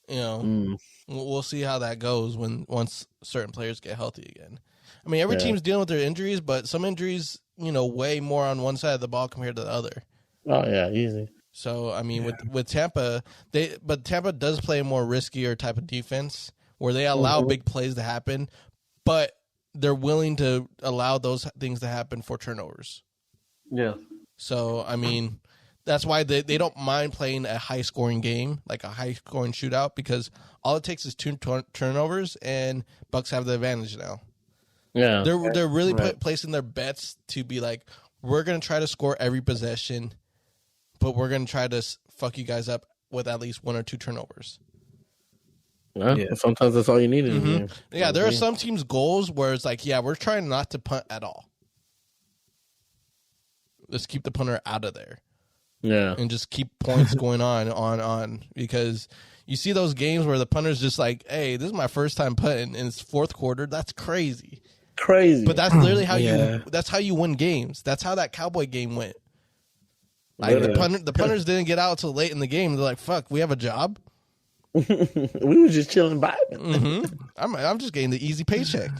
you know we'll see how that goes once certain players get healthy again. I mean, every team's dealing with their injuries, but some injuries, you know, weigh more on one side of the ball compared to the other. Oh yeah, easy. So, I mean, with Tampa, but Tampa does play a more riskier type of defense where they allow big plays to happen, but they're willing to allow those things to happen for turnovers. Yeah. So, I mean, that's why they don't mind playing a high-scoring game, like a high-scoring shootout, because all it takes is 2 turnovers, and Bucks have the advantage now. Yeah. They're really placing their bets to be like, we're going to try to score every possession, but we're going to try to fuck you guys up with at least 1 or 2 turnovers. Yeah. Sometimes that's all you need. Mm-hmm. Yeah, there are some teams' goals where it's like, we're trying not to punt at all. Let's keep the punter out of there. Yeah. And just keep points going on. Because you see those games where the punter's just like, hey, this is my first time punting in its fourth quarter. That's crazy. But that's literally how that's how you win games. That's how that Cowboy game went. Like the punters didn't get out till late in the game. They're like, "Fuck, we have a job." We were just chilling by. I'm just getting the easy paycheck.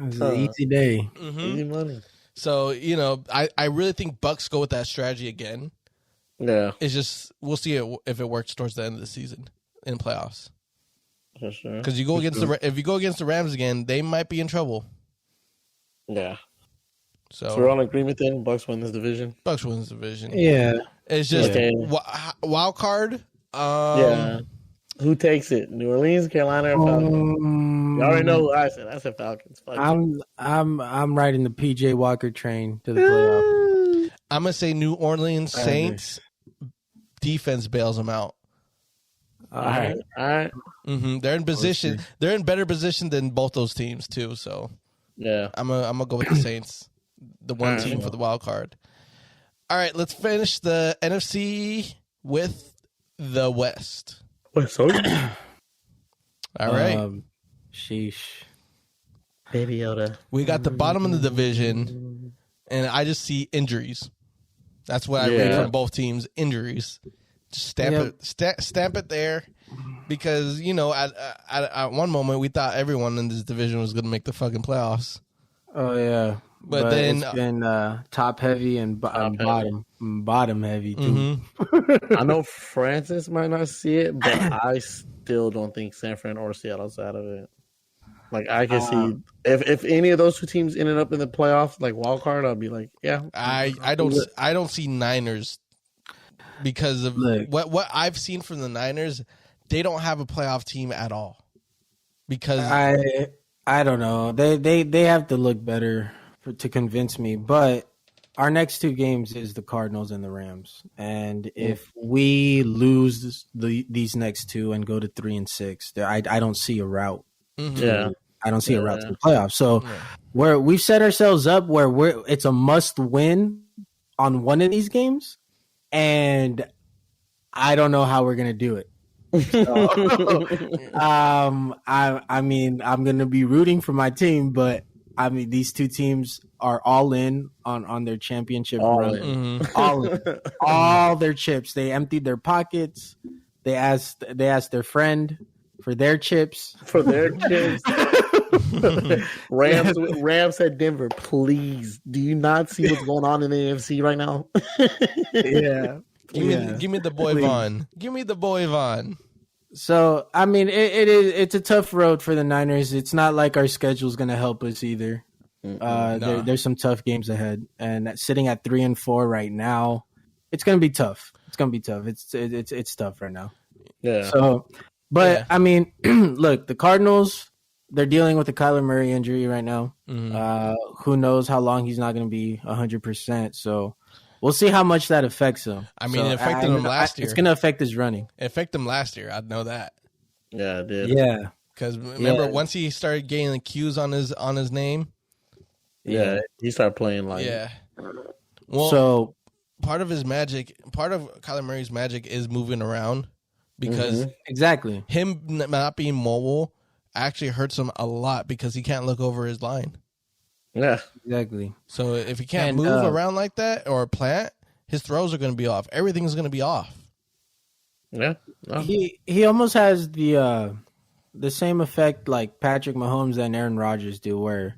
It was an easy day, easy money. So I really think Bucks go with that strategy again. Yeah, it's just we'll see if it works towards the end of the season in playoffs. For sure. Because if you go against the Rams again, they might be in trouble. Yeah. So we're all in agreement then. Bucks win this division. Bucks wins the division. Yeah. It's just Okay. wild card. Yeah. Who takes it? New Orleans, Carolina, or Falcons? You already know who I said. I said Falcons. Fuck it. I'm riding the PJ Walker train to the playoff. I'm gonna say New Orleans Saints defense bails them out. All right. Mm-hmm. They're in position. They're in better position than both those teams too. So Yeah. I'm gonna go with the Saints, the one team for the wild card. All right, let's finish the NFC with the West. Sorry. All right. Sheesh. Baby Yoda. We got the bottom of the division, and I just see injuries. That's what I read from both teams. Injuries. Just stamp it there, because at one moment we thought everyone in this division was going to make the fucking playoffs. Oh yeah, but then it's been top heavy and bottom heavy too. Mm-hmm. I know Francis might not see it, but I still don't think San Fran or Seattle's out of it. Like I can see if any of those two teams ended up in the playoffs, like wild card, I'll be like, yeah. I don't see Niners, because of what I've seen from the Niners. They don't have a playoff team at all. Because I don't know. They have to look better to convince me. But our next two games is the Cardinals and the Rams, and if we lose these next two and go to 3-6, I don't see a route. Mm-hmm. Yeah. I don't see a route to the playoffs. So we've set ourselves up where it's a must win on one of these games, and I don't know how we're gonna do it. So, I mean, I'm gonna be rooting for my team, but I mean, these two teams are all in on their championship run. Mm-hmm. All their chips. They emptied their pockets. They asked their friend for their chips. Rams at Denver. Please, do you not see what's going on in the AFC right now? Yeah. Give me the boy Vaughn. Give me the boy Vaughn. So I mean, it's a tough road for the Niners. It's not like our schedule's going to help us either. There's some tough games ahead, and sitting at 3-4 right now, it's going to be tough. It's tough right now. Yeah. So, but I mean, look, the Cardinals, they're dealing with the Kyler Murray injury right now. Mm-hmm. Who knows how long he's not going to be 100%. So we'll see how much that affects him. I mean, it affected him last year. It's going to affect his running. It affected him last year. I'd know that. Yeah, it did. Yeah. Because remember, once he started getting the Q's on his name. Yeah, he started playing like. Yeah. Well, so part of Kyler Murray's magic is moving around, because exactly him not being mobile actually hurts him a lot, because he can't look over his line. Yeah, exactly. So if he can't move around like that or plant, his throws are going to be off. Everything's going to be off. Yeah, he almost has the same effect like Patrick Mahomes and Aaron Rodgers do, where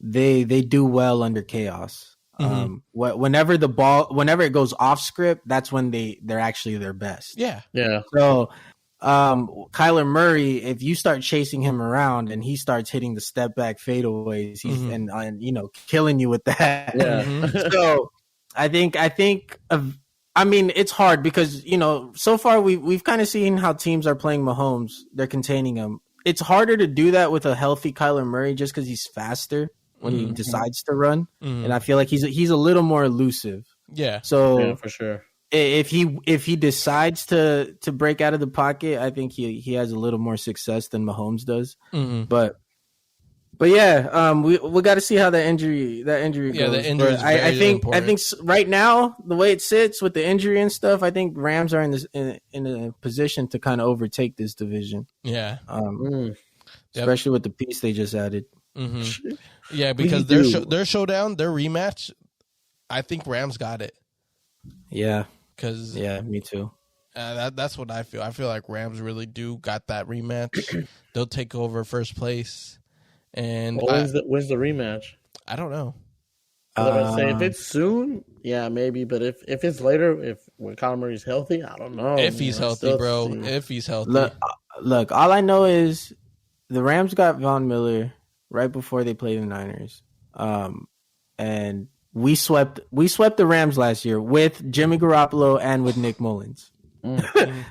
they do well under chaos. Mm-hmm. Whenever it goes off script, that's when they're actually their best. Yeah. So Kyler Murray, if you start chasing him around and he starts hitting the step back fadeaways, he's and killing you with that. Yeah. So I think I mean, it's hard because so far we've kind of seen how teams are playing Mahomes. They're containing him. It's harder to do that with a healthy Kyler Murray just because he's faster when he decides to run, and I feel like he's a little more elusive. Yeah. So for sure. If he decides to break out of the pocket, I think he has a little more success than Mahomes does. Mm-hmm. But yeah, we got to see how that injury goes. Yeah, the injury is very important. I think right now, the way it sits with the injury and stuff, I think Rams are in a position to kind of overtake this division. Yeah. Especially with the piece they just added. Mm-hmm. Yeah, because their showdown, their rematch, I think Rams got it. Yeah. Yeah, me too. That's what I feel. I feel like Rams really do got that rematch. They'll take over first place. And when's the rematch? I don't know. I was about to say, if it's soon, yeah, maybe. But if it's later, when Kyler Murray's healthy, I don't know. If he's healthy, bro. If he's healthy. Look, all I know is the Rams got Von Miller right before they played the Niners. and we swept the Rams last year with Jimmy Garoppolo and with Nick Mullins.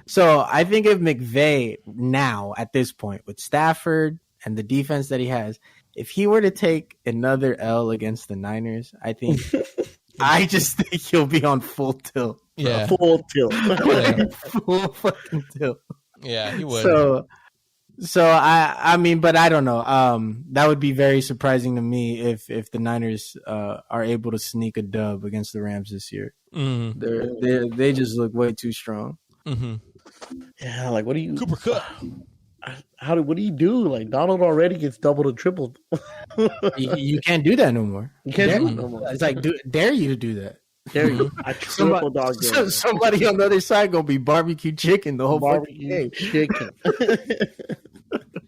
So I think if McVay now at this point with Stafford and the defense that he has, if he were to take another L against the Niners, I just think he'll be on full tilt. Yeah, full tilt. Full fucking tilt. Yeah, he would. So I mean, but I don't know. That would be very surprising to me if the Niners are able to sneak a dub against the Rams this year. Mm-hmm. They just look way too strong. Mm-hmm. Yeah, like what do you Cooper Kupp? What do you do? Like Donald already gets doubled and tripled. you can't do that no more. You can't do it no more. It's like dare you to do that. Dare you? I triple dog dare. Somebody on the other side gonna be barbecue chicken the whole barbecue chicken.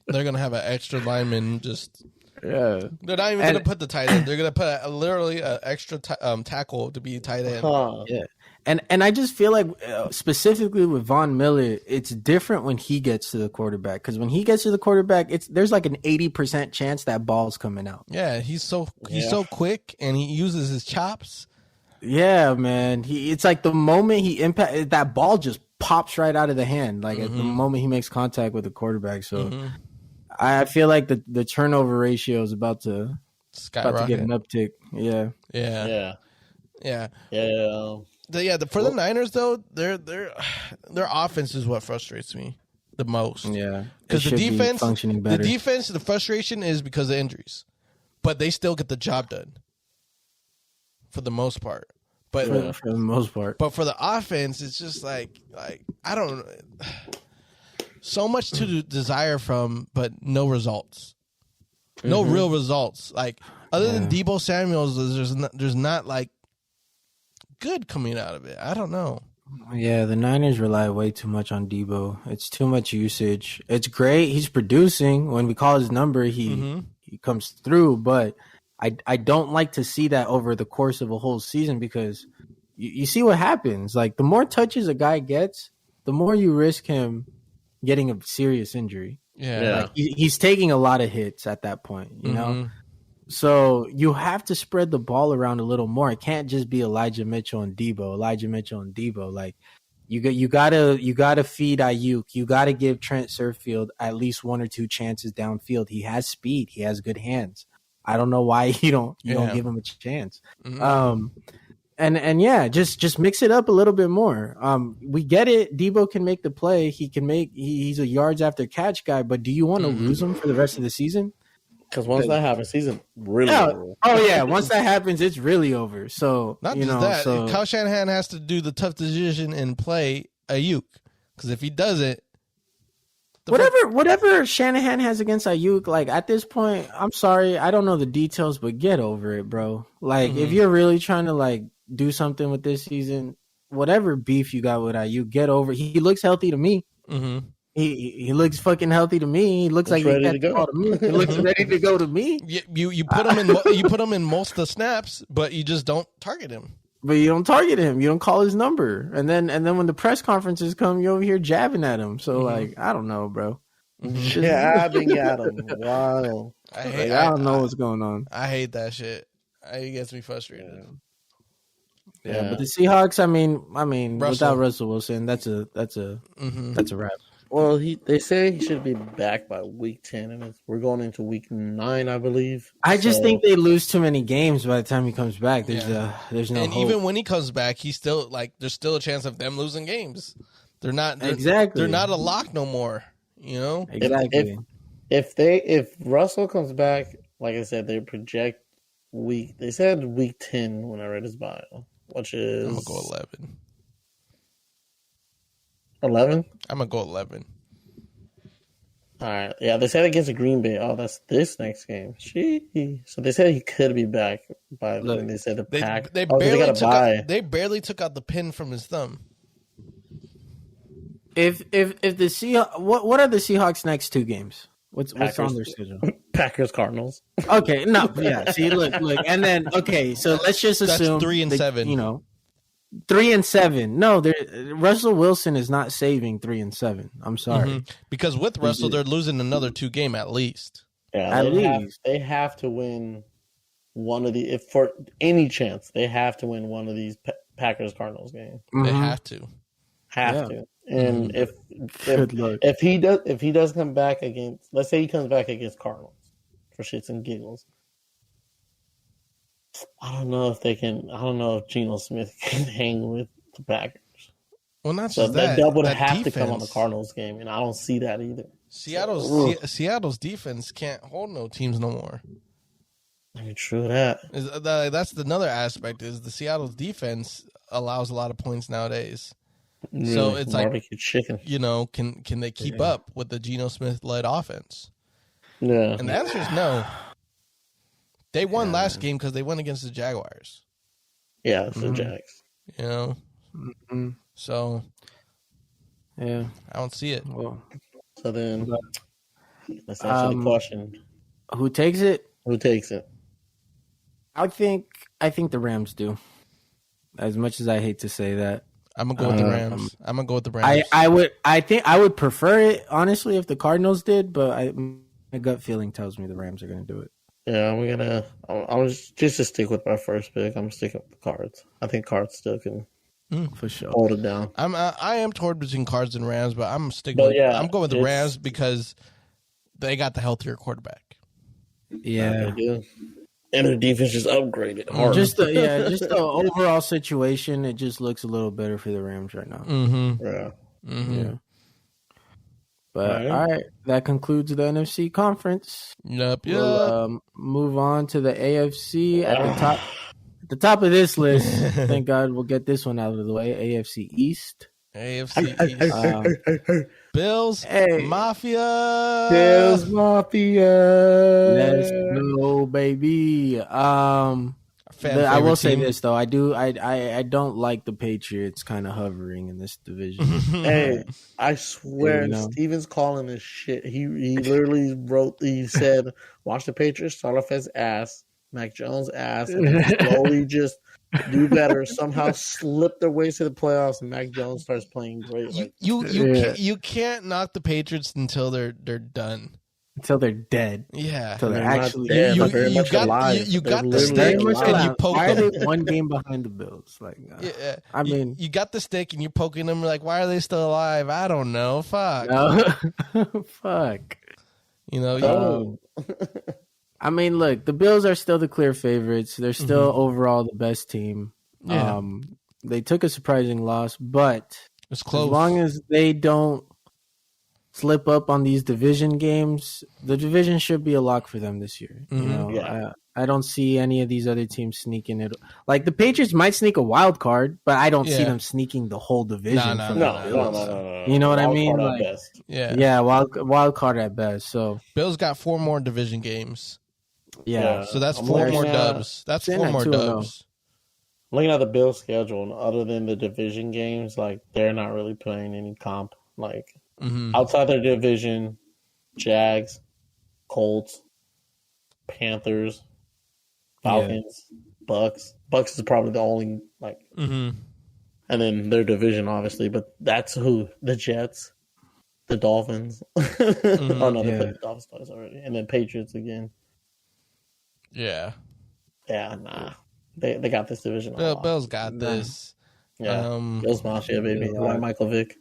They're gonna have an extra lineman. Just yeah. They're not even gonna put the tight end. They're gonna put literally an extra tackle to be tight end. Yeah. And I just feel like specifically with Von Miller, it's different when he gets to the quarterback, because when he gets to the quarterback, there's like an 80% chance that ball's coming out. Yeah, he's so quick and he uses his chops. Yeah, man. It's like the moment he impact, that ball just pops right out of the hand, like at the moment he makes contact with the quarterback. So I feel like the turnover ratio is about to get an uptick. Yeah. For the Niners though, their offense is what frustrates me the most. Yeah, because the defense functioning better. The frustration is because of injuries, but they still get the job done for the most part. But for the most part, but for the offense, it's just like I don't. So much to desire from, but no results, no real results. Like other than Deebo Samuel's, there's not like good coming out of it. I don't know. Yeah, the Niners rely way too much on Deebo. It's too much usage. It's great. He's producing. When we call his number, he comes through. But I don't like to see that over the course of a whole season, because you see what happens. Like the more touches a guy gets, the more you risk him getting a serious injury. Yeah. Like he's taking a lot of hits at that point, you know? So you have to spread the ball around a little more. It can't just be Elijah Mitchell and Debo. Like you gotta feed Ayuk. You gotta give Trent Sherfield at least one or two chances downfield. He has speed. He has good hands. I don't know why you don't give him a chance. And yeah, just mix it up a little bit more. We get it. Debo can make the play. He's a yards after catch guy, but do you want to lose him for the rest of the season? Because once that happens, season really over. Oh yeah, once that happens, it's really over. So not just that, Kyle Shanahan has to do the tough decision and play Ayuk, because if he doesn't, whatever Shanahan has against Ayuk, like at this point, I'm sorry, I don't know the details, but get over it, bro. Like if you're really trying to like do something with this season, whatever beef you got with Ayuk, get over it. He looks healthy to me. He looks fucking healthy to me. He looks like ready to go to me. He looks ready to go to me. You put him in you put him in most of the snaps, but you just don't target him. But you don't target him. You don't call his number. And then when the press conferences come, you're over here jabbing at him. So like, I don't know, bro. Jabbing at him. Wow. I don't know what's going on. I hate that shit. It gets me frustrated. Yeah, but the Seahawks, I mean, Russell. without Russell Wilson, that's a wrap. Well, they say he should be back by week 10, and we're going into week 9, I believe. I just think they lose too many games by the time he comes back. There's no and hope. even when he comes back, he's still like there's still a chance of them losing games. They're not exactly. They're not a lock no more. You know exactly. If Russell comes back, like I said, they project They said week 10 when I read his bio, which is I'm gonna go 11. 11? I'm gonna go 11. All right. Yeah, they said against the Green Bay. Oh, that's this next game. So they said he could be back by then. They said the Pack. They barely took out the pin from his thumb. If the Seahawks, what are the Seahawks' next 2 games? What's on their schedule? Packers, Cardinals. Okay, no, yeah. See, look, and then so let's just assume that's 3-7. You know, 3-7. No, Russell Wilson is not saving 3-7. I'm sorry, because with Russell, they're losing another 2 games at least. Yeah, they have to win one of if for any chance they have to win one of these Packers Cardinals games. They have to. And if he does come back against, let's say he comes back against Cardinals for shits and giggles, I don't know if Geno Smith can hang with the Packers. Well, not so just that. Dub would have to come on the Cardinals game, and I don't see that either. Seattle's defense can't hold no teams no more. I mean, true that. That's another aspect is the Seattle's defense allows a lot of points nowadays. Really? So it's barbecue chicken. Can they keep up with the Geno Smith led offense? Yeah. And the answer is no. They won last game because they went against the Jaguars. Yeah, it's the Jags. So yeah, I don't see it. Well, so then let's answer the question: Who takes it? Who takes it? I think the Rams do. As much as I hate to say that, I'm gonna go with the Rams. I'm gonna go with the Rams. I would prefer it honestly if the Cardinals did, but my gut feeling tells me the Rams are gonna do it. Yeah, I was just to stick with my first pick. I'm sticking with the Cards. I think Cards still can for sure hold it down. I am torn between Cards and Rams, but I'm sticking. I'm going with the Rams because they got the healthier quarterback. Yeah, they do. And their defense just upgraded hard. Just the overall situation. It just looks a little better for the Rams right now. Mm-hmm. Yeah. Mm-hmm. Yeah. But all right, that concludes the NFC conference. Yep. We'll move on to the AFC at the top. At the top of this list, thank God we'll get this one out of the way. AFC East. Bills Mafia. Bills Mafia. Let's go, baby. I will say this though, I don't like the Patriots kind of hovering in this division. Hey, I swear, Steven's calling this shit. He literally he said, "Watch the Patriots start off as ass, Mac Jones ass, and then slowly just do better. Somehow slip their way to the playoffs, and Mac Jones starts playing great." Like, you can't knock the Patriots until they're done. Until they're dead. Yeah. Until they're actually dead. You got the stick and you poke them. Why them. are they one game behind the Bills? Like, I mean, you got the stick and you're poking them. Like, why are they still alive? I don't know. Fuck. No. Fuck. I mean, look, the Bills are still the clear favorites. They're still overall the best team. Yeah. They took a surprising loss, but it's close. As long as they don't slip up on these division games, the division should be a lock for them this year. I don't see any of these other teams sneaking it. Like the Patriots might sneak a wild card, but I don't see them sneaking the whole division. No. You know what I mean? Like, wild card at best. So Bills got 4 more division games. Yeah, so that's 4 more dubs. That's 4 more dubs. Looking at the Bills' schedule, and other than the division games, like they're not really playing any comp. Like outside their division, Jags, Colts, Panthers, Falcons, Bucks. Bucks is probably the only and then their division, obviously. But that's who the Jets, the Dolphins. Oh no, they played the Dolphins twice already, and then Patriots again. Yeah. Yeah, nah. They got this division. Bills got this. Yeah. Bills Mafia, baby. Like Michael Vick.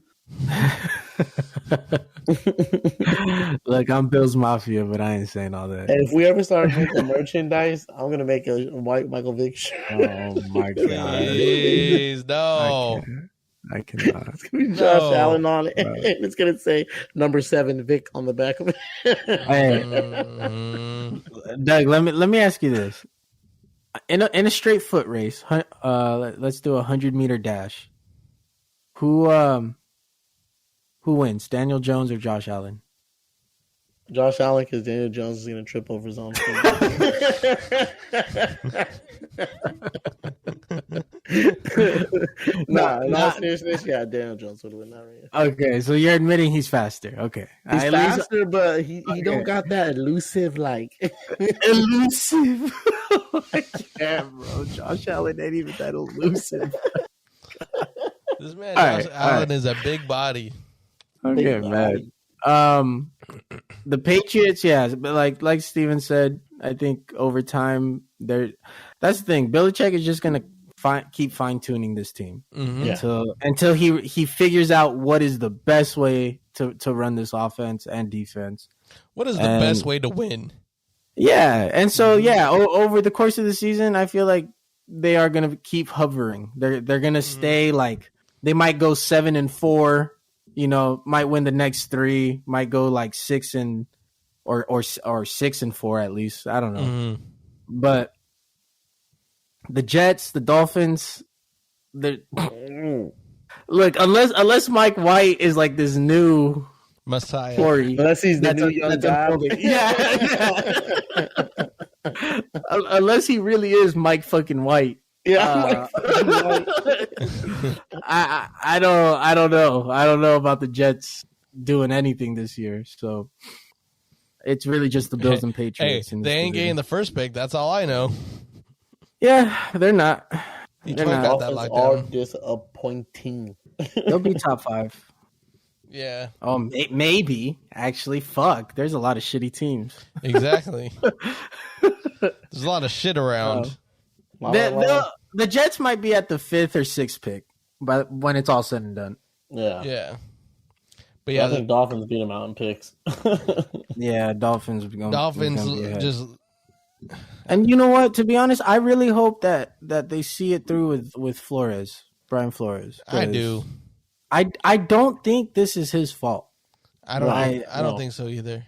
Look, I'm Bills Mafia, but I ain't saying all that. And if we ever start making merchandise, I'm gonna make a white Michael Vick shirt. Oh my god! Please, no. I cannot. It's gonna be Josh Allen on it, and it's gonna say number 7 Vic on the back of it. Hey, Doug, let me ask you this: in a straight foot race, let's do a 100-meter dash. Who wins, Daniel Jones or Josh Allen? Josh Allen, because Daniel Jones is going to trip over his own feet. Seriously, yeah, Daniel Jones would win that race. Okay, so you're admitting he's faster. Okay. He's faster, but he don't got that elusive, Elusive? Yeah, bro. Josh Allen ain't even that elusive. This man, Josh Allen, is a big body. I'm getting mad. The Patriots, yeah, but like Steven said, I think over time that's the thing. Belichick is just gonna keep fine tuning this team until he figures out what is the best way to run this offense and defense. What is the best way to win? Yeah, and so over the course of the season, I feel like they are gonna keep hovering. They're gonna stay like they might go 7-4. Might win the next 3. Might go like 6 or 6-4 at least. I don't know, but the Jets, the Dolphins, look, unless Mike White is like this new Messiah, unless he's the new young guy, unless he really is Mike fucking White. Yeah, I don't know. I don't know about the Jets doing anything this year. So it's really just the Bills and Patriots. Hey, they ain't getting the first pick. That's all I know. Yeah, they're not. They're not. Dolphins are disappointing. They'll be top 5. Yeah. Oh, maybe. Actually, fuck. There's a lot of shitty teams. Exactly. There's a lot of shit around. The Jets might be at the 5th or 6th pick, but when it's all said and done. Yeah. But I think Dolphins beat them out in picks. Yeah, Dolphins just. And you know what? To be honest, I really hope that they see it through with Flores, Brian Flores. I do. I don't think this is his fault. I don't think so either.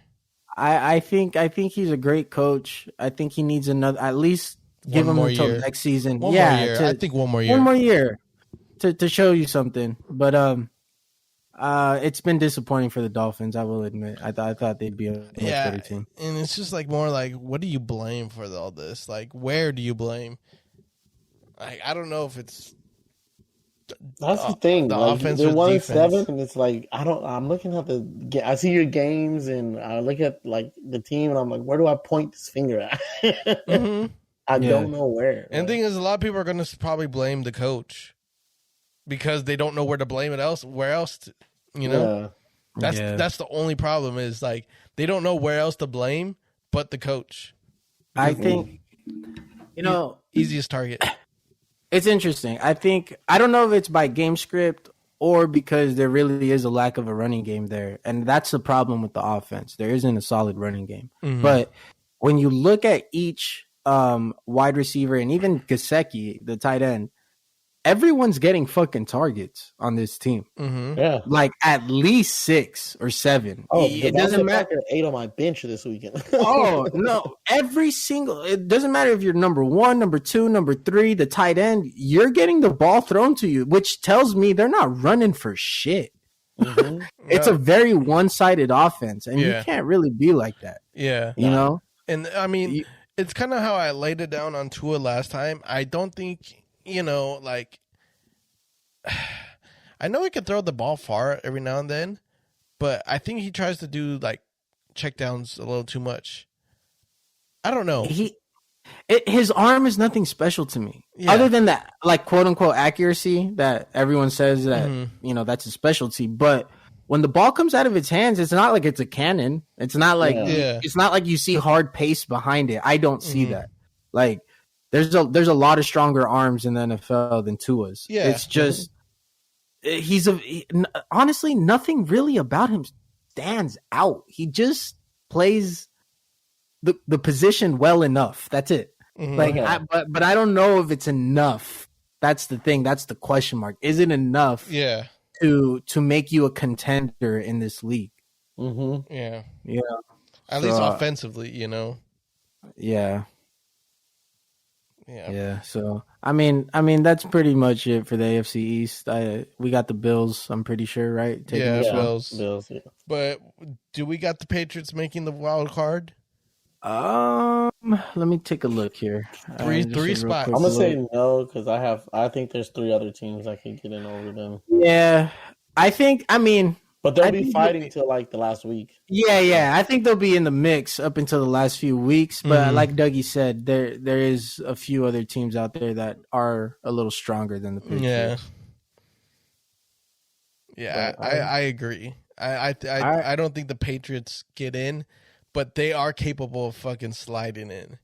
I think he's a great coach. I think he needs at least give him until next season. One more year. I think one more year. One more year to show you something. But it's been disappointing for the Dolphins, I will admit. I thought they'd be a much better team. And it's just like more like, what do you blame for all this? Like, where do you blame? Like, I don't know if it's that's the thing. The like, offense they're or 1-7, and it's like I'm looking at I see your games, and I look at like the team, and I'm like, where do I point this finger at? I don't know where. And the thing is, a lot of people are going to probably blame the coach because they don't know where to blame it else. Where else? That's the only problem is like they don't know where else to blame but the coach. I think easiest target. It's interesting. I don't know if it's by game script or because there really is a lack of a running game there. And that's the problem with the offense. There isn't a solid running game. But when you look at each wide receiver and even Gesicki, the tight end, everyone's getting fucking targets on this team. Yeah. Like at least 6 or 7. Oh, it doesn't matter. 8 on my bench this weekend. Oh, no. It doesn't matter if you're number 1, number 2, number 3, the tight end, you're getting the ball thrown to you, which tells me they're not running for shit. It's a very one-sided offense, and you can't really be like that. Yeah. You know? And I mean, it's kind of how I laid it down on Tua last time. I don't think, like, I know he can throw the ball far every now and then, but I think he tries to do like checkdowns a little too much. I don't know. His arm is nothing special to me, other than that, like quote unquote accuracy that everyone says that that's a specialty. But when the ball comes out of its hands, it's not like it's a cannon. It's not like it's not like you see hard pace behind it. I don't see that. Like there's a lot of stronger arms in the NFL than Tua's. Yeah, it's just. Honestly, nothing really about him stands out. He just plays the position well enough. That's it. But I don't know if it's enough. That's the thing. That's the question mark. Is it enough? Yeah. To make you a contender in this league? Yeah. Yeah. At least offensively, Yeah. Yeah. So I mean, that's pretty much it for the AFC East. We got the Bills. I'm pretty sure, right? Bills. Yeah. But do we got the Patriots making the wild card? Let me take a look here. Three spots. I'm gonna say no because I think there's 3 other teams that can get in over them. Yeah, but they'll be fighting till like the last week. Yeah. I think they'll be in the mix up until the last few weeks. But like Dougie said, there is a few other teams out there that are a little stronger than the Patriots. Yeah, I agree. I don't think the Patriots get in, but they are capable of fucking sliding in.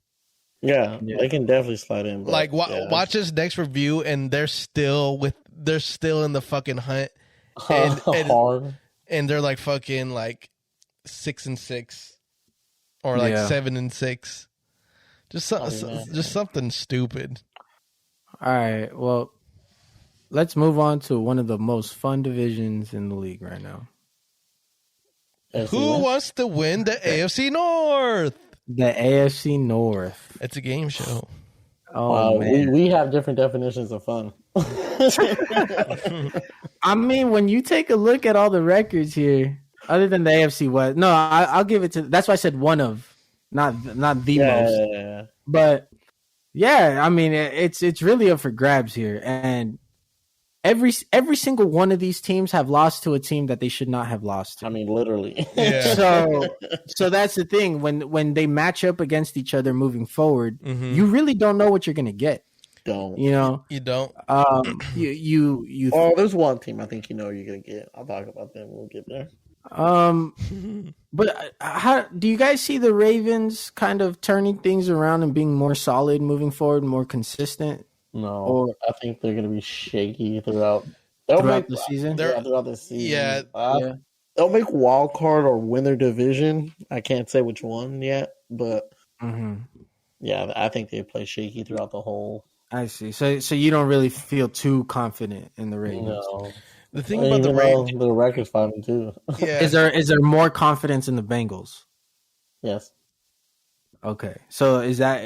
Yeah, they can definitely slide in. But, like, watch this next review, and they're still in the fucking hunt, and hard, and they're like fucking like 6-6, or like 7-6, just something stupid. All right, well, let's move on to one of the most fun divisions in the league right now. Who wants to win the AFC North? The AFC North. It's a game show. Oh, man. We have different definitions of fun. I mean, when you take a look at all the records here, other than the AFC West, no, I'll give it to. That's why I said one of, not the most. Yeah. But yeah, I mean, it's really up for grabs here, and every single one of these teams have lost to a team that they should not have lost to. I mean, literally. Yeah. So that's the thing. When they match up against each other moving forward, you really don't know what you're gonna get. You know, you don't. You. Oh, there's one team I think you're gonna get. I'll talk about them when we get there. But how do you guys see the Ravens kind of turning things around and being more solid moving forward, more consistent? No, I think they're gonna be shaky throughout the season. Throughout the season. Yeah. They'll make wild card or win their division. I can't say which one yet, but yeah, I think they play shaky throughout the whole. I see. So you don't really feel too confident in the Ravens. No. The thing about the Ravens, the record's 5-2. Yeah. Is there more confidence in the Bengals? Yes. Okay. So is that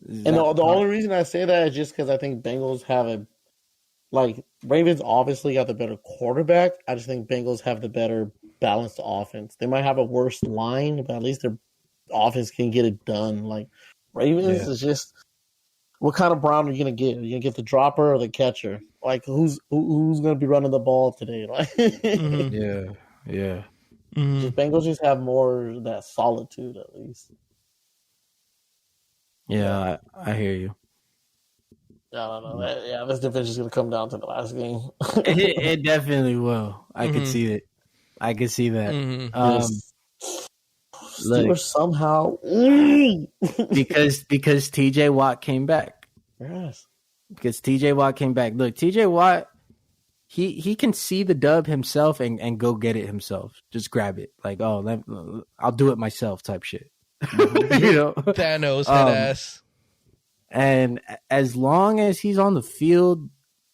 and the only reason I say that is just because I think Bengals have Ravens obviously got the better quarterback. I just think Bengals have the better balanced offense. They might have a worse line, but at least their offense can get it done. Like Ravens is just, what kind of Brown are you gonna get? Are you gonna get the dropper or the catcher? Like who's gonna be running the ball today? Like yeah. Bengals just have more of that solitude at least. Yeah, I hear you. I don't know. This division is gonna come down to the last game. It definitely will. I could see it. I could see that. Steelers somehow because TJ Watt came back. Yes. Because TJ Watt came back. Look, TJ Watt, he can see the dub himself and go get it himself. Just grab it. Like, I'll do it myself type shit. You know? Thanos head ass. And as long as he's on the field,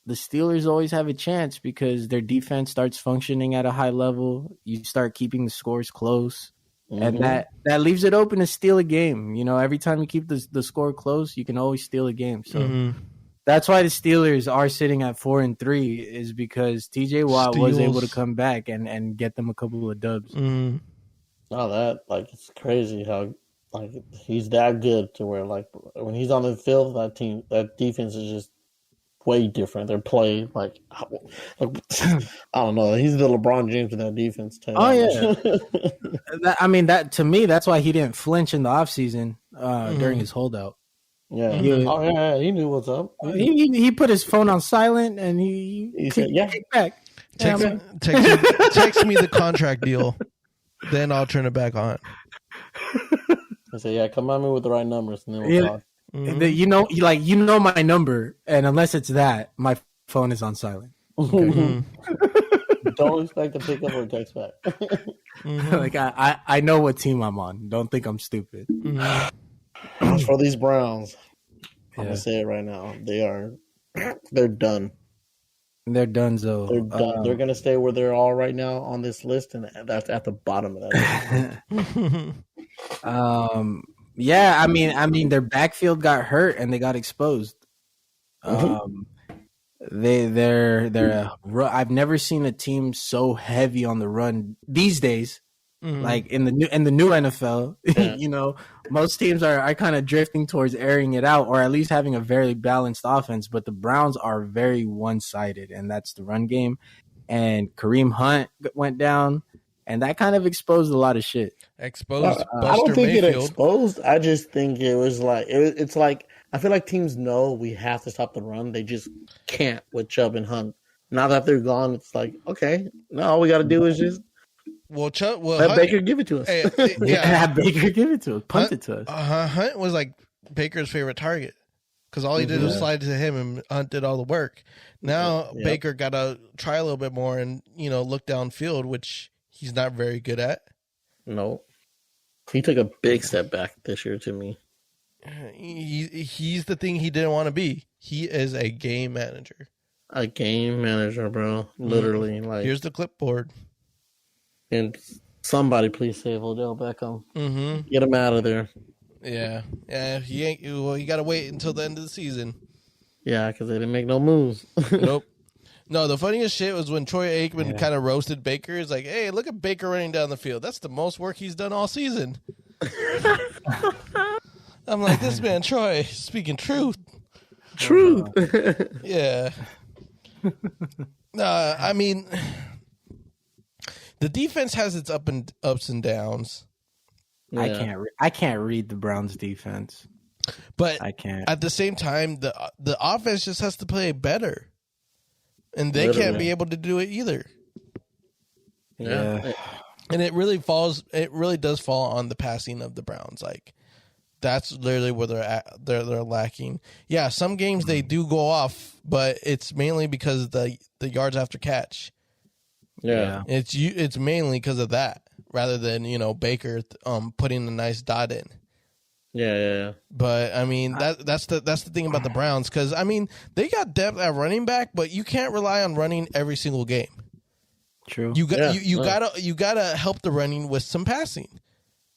the Steelers always have a chance because their defense starts functioning at a high level. You start keeping the scores close. And that leaves it open to steal a game. You know, every time you keep the score close, you can always steal a game. So that's why the Steelers are sitting at 4-3 is because TJ Watt was able to come back and get them a couple of dubs. It's crazy how he's that good to where when he's on the field, that defense is just way different. Their play, I don't know. He's the LeBron James of that defense. Oh yeah, that to me, that's why he didn't flinch in the offseason during his holdout. Yeah. He knew what's up. He put his phone on silent and he said, kick back. Text me the contract deal, then I'll turn it back on. I said, come at me with the right numbers, and then we'll talk. You know my number, and unless it's that, my phone is on silent. Okay. Don't expect to pick up or text back. I know what team I'm on. Don't think I'm stupid. As for these Browns, I'm gonna say it right now. They're done. They're donezo. They're done. They're gonna stay where they're all right now on this list, and that's at the bottom of that list. Yeah, I mean, their backfield got hurt and they got exposed. I've never seen a team so heavy on the run these days. Like in the new NFL, you know, most teams are kind of drifting towards airing it out or at least having a very balanced offense. But the Browns are very one-sided, and that's the run game. And Kareem Hunt went down. And that kind of exposed a lot of shit. Exposed. I don't think it exposed. I just think it was it's like I feel like teams know we have to stop the run. They just can't with Chubb and Hunt. Now that they're gone, it's like, okay, now all we got to do is just Well, let Baker give it to us. Have Baker give it to us, punt it to us. Hunt was like Baker's favorite target because all he did was slide to him, and Hunt did all the work. Now Baker got to try a little bit more and look downfield, which he's not very good at. No, he took a big step back this year to me. He's the thing he didn't want to be. He is a game manager. A game manager, bro. Literally, like here's the clipboard. And somebody please save Odell Beckham. Get him out of there. Yeah. He ain't. Well, you got to wait until the end of the season. Yeah, because they didn't make no moves. Nope. No, the funniest shit was when Troy Aikman kind of roasted Baker. He's like, "Hey, look at Baker running down the field. That's the most work he's done all season." I'm like, this man Troy speaking truth. Truth. Yeah. I mean, the defense has its ups and downs. Yeah. I can't read the Browns defense, but I can't. At the same time, the offense just has to play better, and they can't be able to do it either. Yeah. And it really does fall on the passing of the Browns. Like, that's literally where they're at. They're lacking. Yeah, some games they do go off, but it's mainly because of the yards after catch. Yeah. It's mainly because of that, rather than Baker putting a nice dot in. Yeah. But I mean that's the thing about the Browns, because I mean they got depth at running back, but you can't rely on running every single game. True. You gotta help the running with some passing.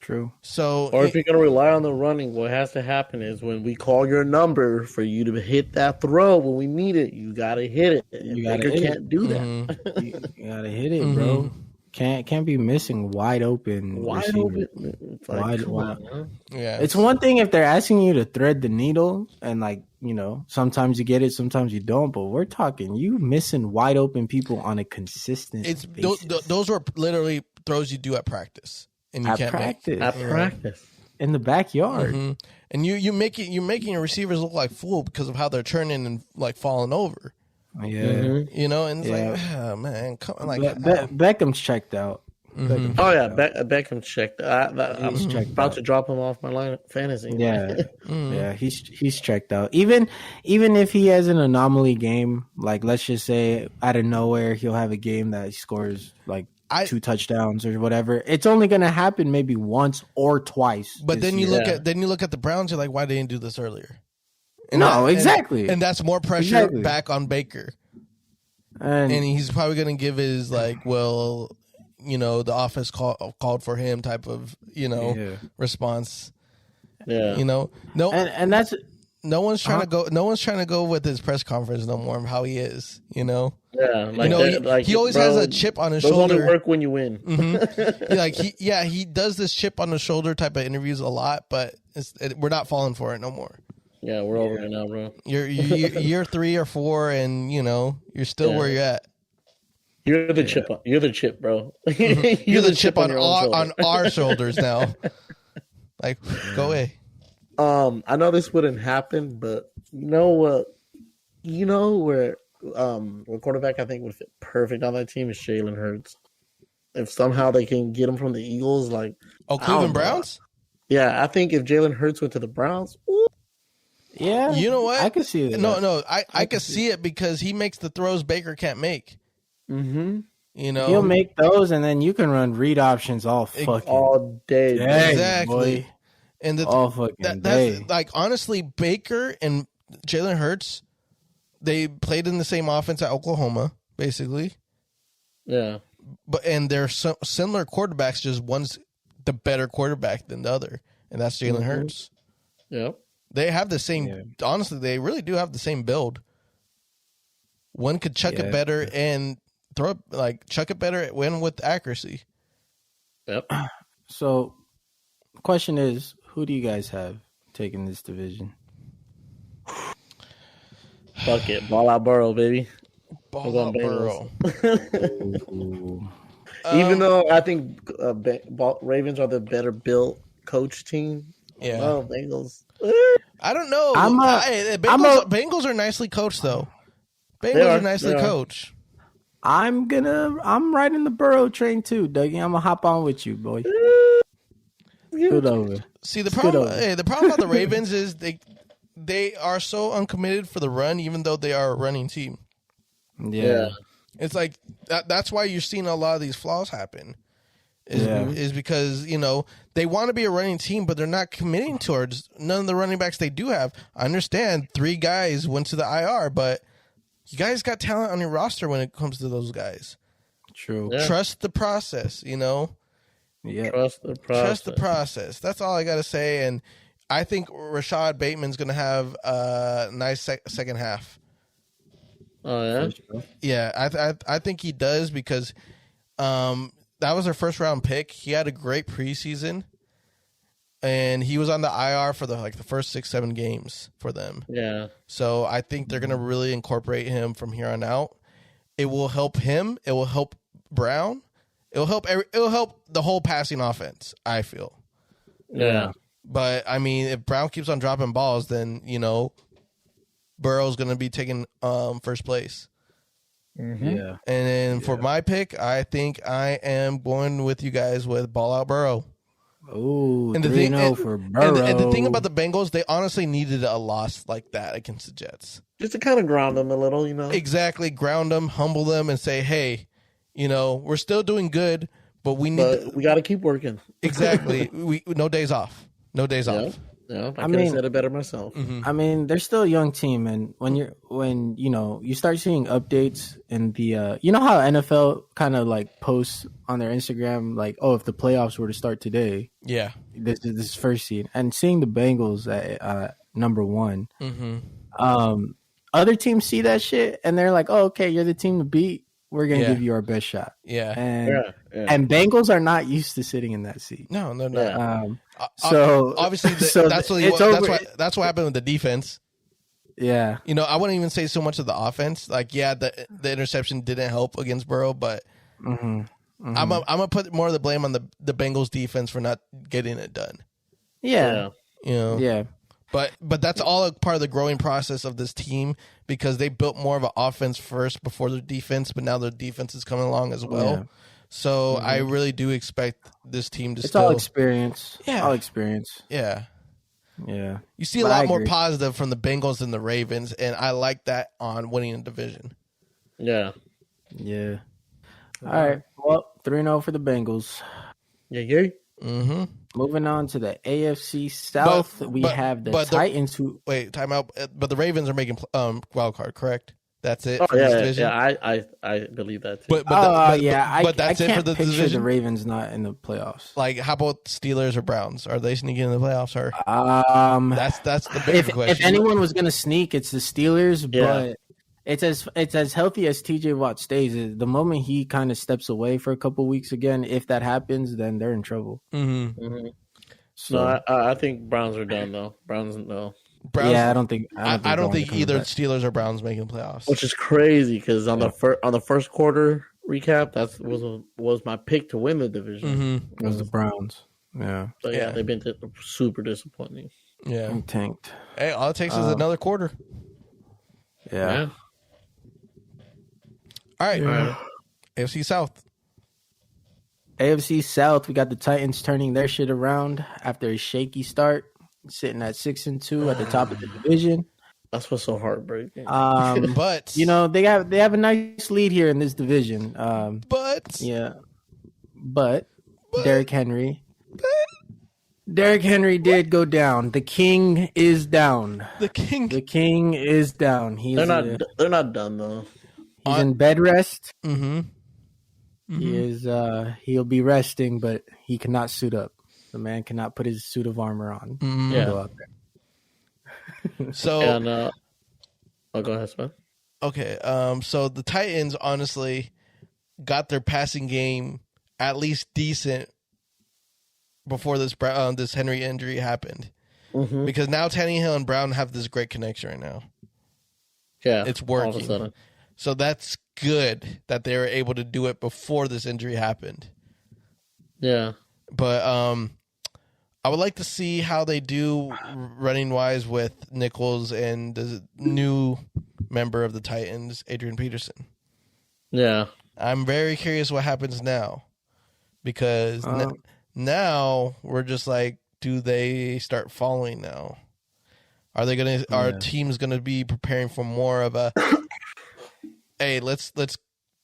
True. So, or if you're gonna rely on the running, what has to happen is when we call your number for you to hit that throw when we need it, you gotta hit it. Baker can't do that. You gotta hit it, bro. Can't be missing wide open. It's like, wide. Yeah. It's one thing if they're asking you to thread the needle and sometimes you get it, sometimes you don't. But we're talking you missing wide open people on a consistent basis. Those were literally throws you do at practice. And you at can't practice. At practice. In the backyard. And you're making your receivers look like fool because of how they're turning and like falling over. Yeah. And it's like, oh, man, Beckham's checked out. Beckham's checked. I'm about to drop him off my line of fantasy. Yeah. Yeah, he's checked out. Even if he has an anomaly game, like let's just say out of nowhere he'll have a game that he scores like 2 touchdowns or whatever. It's only going to happen maybe once or twice. But then you look at the Browns. You're like, why didn't you do this earlier? Exactly. And that's more pressure back on Baker. And he's probably going to give his the offense called for him type of response. Yeah. And that's no one's trying to go. No one's trying to go with his press conference no more. How he is, Yeah, he always has a chip on his shoulder. Those only work when you win. He does this chip on the shoulder type of interviews a lot, but we're not falling for it no more. Yeah, we're over it now, bro. You're year 3 or 4, and you're still where you're at. You're the chip. You're the chip, bro. You're the chip on our shoulders now. Like, go away. I know this wouldn't happen, but you know what? Where quarterback I think would fit perfect on that team is Jalen Hurts. If somehow they can get him from the Eagles, Cleveland Browns. Yeah, I think if Jalen Hurts went to the Browns, yeah, you know what? I can see it. No, I can see it because he makes the throws Baker can't make. He'll make those, and then you can run read options all day. Exactly. Boy. And that's like honestly, Baker and Jalen Hurts, they played in the same offense at Oklahoma, basically. Yeah, and they're similar quarterbacks. Just one's the better quarterback than the other, and that's Jalen Hurts. Yep. They have the same. Yeah. Honestly, they really do have the same build. One could chuck it better and throw it chuck it better, win with accuracy. Yep. So, the question is, who do you guys have taking this division? Fuck it, ball out Burrow, baby. Ball out Burrow. Even though I think Ravens are the better built coach team. Yeah. Oh, Bengals. I don't know. Bengals are nicely coached, though. Bengals are nicely coached. I'm riding the Burrow train too, Dougie. I'm gonna hop on with you, boy. Scoot over. See, the problem about the Ravens is they are so uncommitted for the run, even though they are a running team. Yeah. It's like that's why you're seeing a lot of these flaws happen. Is because, they want to be a running team, but they're not committing towards none of the running backs they do have. I understand 3 guys went to the IR, but you guys got talent on your roster when it comes to those guys. True. Yeah. Trust the process, Yeah. Trust the process. That's all I got to say. And I think Rashad Bateman's going to have a nice second half. Oh, yeah? Yeah, I think he does because that was their first round pick. He had a great preseason, and he was on the IR for the first 6-7 games for them. Yeah. So I think they're gonna really incorporate him from here on out. It will help him. It will help Brown. It'll help the whole passing offense, I feel. Yeah. But I mean, if Brown keeps on dropping balls, then Burrow's gonna be taking first place. Mm-hmm. Yeah. And then for my pick, I think I am going with you guys with Ball Out Burrow. Oh, 3-0 for Burrow. And the thing about the Bengals, they honestly needed a loss like that against the Jets. Just to kind of ground them a little, Exactly. Ground them, humble them, and say, hey, we're still doing good, but we got to keep working. Exactly. No days off. No days off. Yeah, I could have said it better myself. Mm-hmm. I mean, they're still a young team, and when you start seeing updates in the how NFL kind of posts on their Instagram if the playoffs were to start today, this is this first seed, and seeing the Bengals at number 1, other teams see that shit and they're like, oh, okay, you're the team to beat. We're gonna give you our best shot. Yeah, and Bengals are not used to sitting in that seat. No, they're not. So obviously, that's what happened with the defense. Yeah, I wouldn't even say so much of the offense. The interception didn't help against Burrow, but I'm gonna put more of the blame on the Bengals defense for not getting it done. Yeah. But that's all a part of the growing process of this team because they built more of an offense first before their defense, but now their defense is coming along as well. Yeah. So I really do expect this team to It's all experience. Yeah. All experience. Yeah. Yeah. You see a lot more positive from the Bengals than the Ravens, and I like that on winning a division. Yeah. Yeah. All right. Well, 3-0 for the Bengals. Yeah. Mm-hmm. Moving on to the AFC South, we have the Titans who... Wait, time out. But the Ravens are making wild card, correct? That's it for this division? Yeah, I believe that too. But that's it for the division? The Ravens not in the playoffs. How about Steelers or Browns? Are they sneaking in the playoffs? Or that's the big question. If anyone was going to sneak, it's the Steelers, but... It's as healthy as TJ Watt stays. The moment he kind of steps away for a couple weeks again, if that happens, then they're in trouble. Mm-hmm. Mm-hmm. So I think Browns are done though. Browns. Yeah, I don't think either Steelers or Browns making playoffs. Which is crazy because on the first quarter recap, that was my pick to win the division. Mm-hmm. It was the Browns. Yeah. So they've been super disappointing. Yeah, and tanked. Hey, all it takes is another quarter. Yeah. All right. AFC South. AFC South, we got the Titans turning their shit around after a shaky start, sitting at 6-2 at the top of the division. That's what's so heartbreaking. But they have a nice lead here in this division. But Derrick Henry. Derrick Henry did go down. The king is down. The king is down. They're not done though. He's in bed rest. Mm-hmm. He is. He'll be resting, but he cannot suit up. The man cannot put his suit of armor on. Mm-hmm. Go out there. So, go ahead, Spud. Okay. So the Titans honestly got their passing game at least decent before this Henry injury happened, because now Tannehill and Brown have this great connection right now. Yeah, it's working. So that's good that they were able to do it before this injury happened. Yeah, but I would like to see how they do running wise with Nichols and the new member of the Titans, Adrian Peterson. Yeah. I'm very curious what happens now, because now we're just like, do they start following now? Are they gonna? Are teams gonna be preparing for more of a? Hey, let's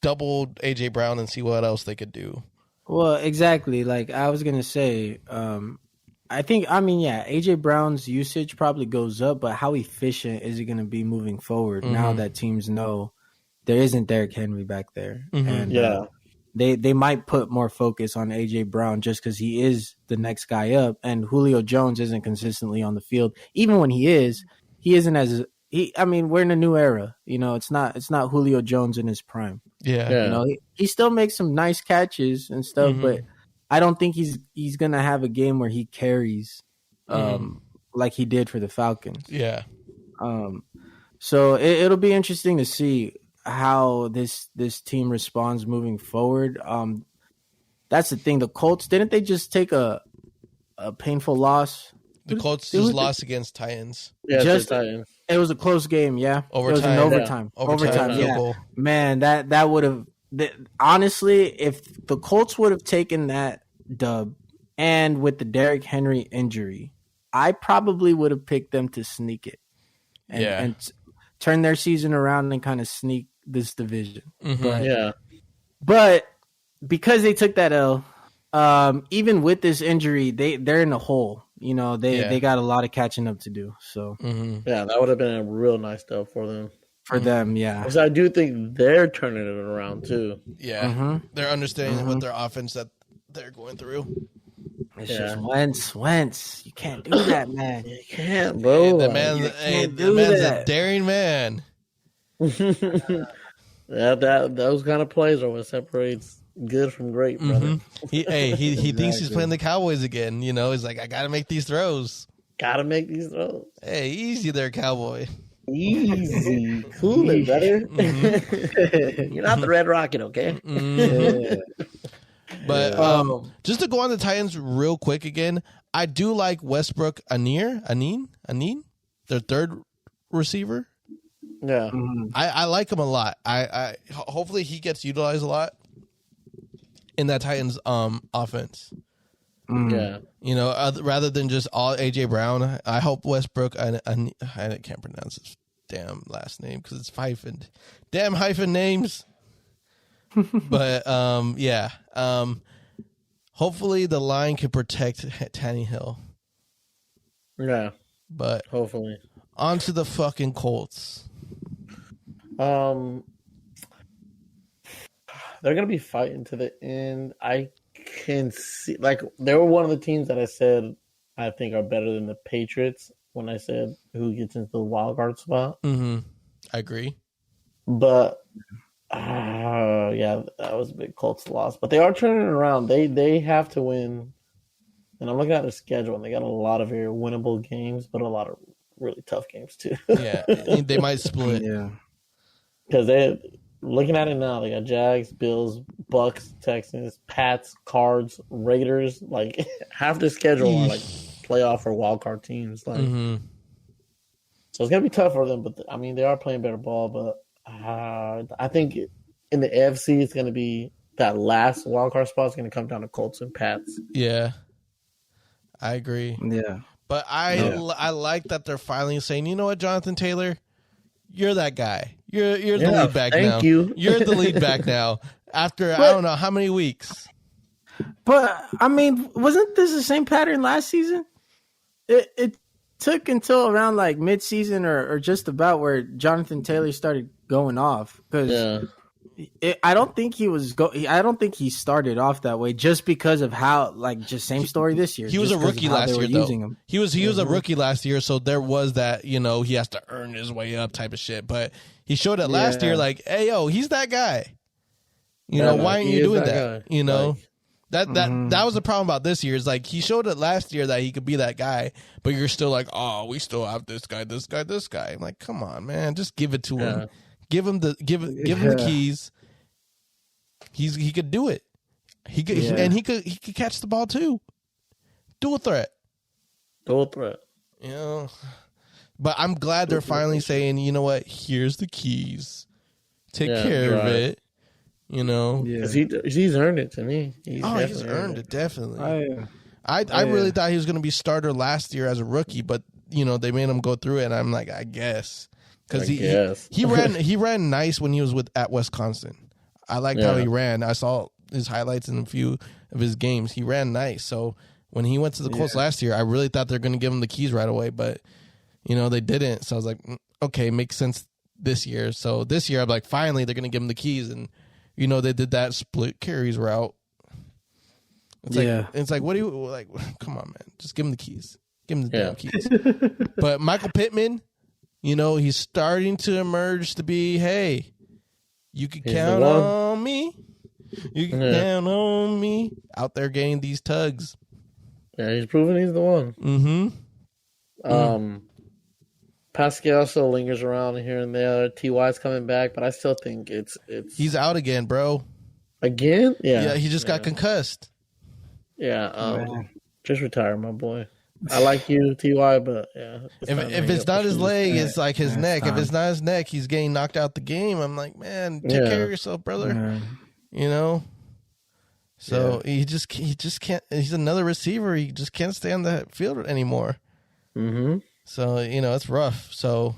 double AJ Brown and see what else they could do. Well, exactly. Like I was gonna say, AJ Brown's usage probably goes up, but how efficient is he gonna be moving forward now that teams know there isn't Derrick Henry back there, and they might put more focus on AJ Brown just because he is the next guy up, and Julio Jones isn't consistently on the field. Even when he isn't as he. I mean, we're in a new era. It's not Julio Jones in his prime. Yeah. He still makes some nice catches and stuff, but I don't think he's gonna have a game where he carries like he did for the Falcons. Yeah. So it'll be interesting to see how this team responds moving forward. That's the thing. The Colts, didn't they just take a painful loss? The Colts just lost against Titans. Yeah, just Titans. It was a close game, yeah. Overtime. It was an overtime. Yeah. Overtime, yeah. Man, that would have honestly, if the Colts would have taken that dub and with the Derrick Henry injury, I probably would have picked them to sneak it. And turn their season around and kind of sneak this division. But because they took that L, even with this injury, they're in a hole. They got a lot of catching up to do. So yeah, that would have been a real nice stuff for them. For them, yeah. Because I do think they're turning it around too. Yeah, they're understanding with their offense that they're going through. It's just Wentz. You can't do that, man. You can't, bro. The man's a daring man. Those kind of plays are what separates good from great, brother. He thinks he's playing the Cowboys again. He's like, I gotta make these throws. Hey, easy there, Cowboy. Easy. Cool it, brother. You're not the Red Rocket, okay? But just to go on the Titans real quick again, I do like Westbrook Aneen, their third receiver. Yeah. I like him a lot. I hopefully he gets utilized a lot in that Titans offense. Yeah. Rather than just all AJ Brown, I hope Westbrook I can't pronounce his damn last name because it's hyphen. Damn hyphen names. But hopefully the line can protect Tannehill. Yeah. But hopefully. On to the fucking Colts. They're gonna be fighting to the end. I can see, like, they were one of the teams that I said I think are better than the Patriots when I said who gets into the wild card spot. I agree. But that was a big Colts loss. But they are turning it around. They have to win. And I'm looking at their schedule, and they got a lot of very winnable games, but a lot of really tough games too. Yeah, they might split. Yeah, because they looking at it now, they got Jags, Bills, Bucks, Texans, Pats, Cards, Raiders. Like half the schedule are like playoff or wild card teams. Like, so it's gonna be tough for them. But I mean, they are playing better ball. But I think in the AFC, it's gonna be that last wild card spot is gonna come down to Colts and Pats. Yeah, I agree. Yeah. But I like that they're finally saying, you know what, Jonathan Taylor, you're that guy. You're the lead back now. Thank you. You're the lead back now. After I don't know how many weeks. But I mean, wasn't this the same pattern last season? It took until around like mid-season or just about where Jonathan Taylor started going off because. I don't think I don't think he started off that way just because of how, like, just same story this year. He was a rookie last year, though. He was a rookie last year, so there was that, he has to earn his way up type of shit. But he showed it last year, like, hey, yo, he's that guy. Why aren't you doing that? That was the problem about this year. Is like he showed it last year that he could be that guy, but you're still like, oh, we still have this guy. I'm like, come on, man, just give it to him. Give him the keys. He could do it. He could and he could catch the ball too. Dual threat. But I'm glad they're finally saying, you know what? Here's the keys. Take care of it. You know, Yeah. He's earned it to me. he's earned it definitely. I Yeah. really thought he was going to be starter last year as a rookie, but you know they made him go through it, and I'm like, I guess because he ran nice when he was at Wisconsin. I liked how he ran. I saw his highlights in a few of his games. He ran nice. So when he went to the Colts last year, I really thought they're going to give him the keys right away, but you know they didn't. So I was like, okay, makes sense this year. So this year I'm like, finally they're going to give him the keys, and you know they did that split carries route. It's like, what do you like? Come on, man, just give him the keys. Give him the damn keys. But Michael Pittman, you know, he's starting to emerge to be, hey, you can count on me. You can count on me. Out there getting these tugs. Yeah, he's proven he's the one. Pascal still lingers around here and there. Ty's coming back, but I still think it's he's out again, bro. Again? Yeah, he just got concussed. Yeah, just retire, my boy. I like you, Ty, but yeah. If it's not his leg, it's like his neck. If it's not his neck, he's getting knocked out the game. I'm like, man, take care of yourself, brother. You know. So he just can't. He's another receiver. He just can't stay on the field anymore. Mm-hmm. So you know it's rough. So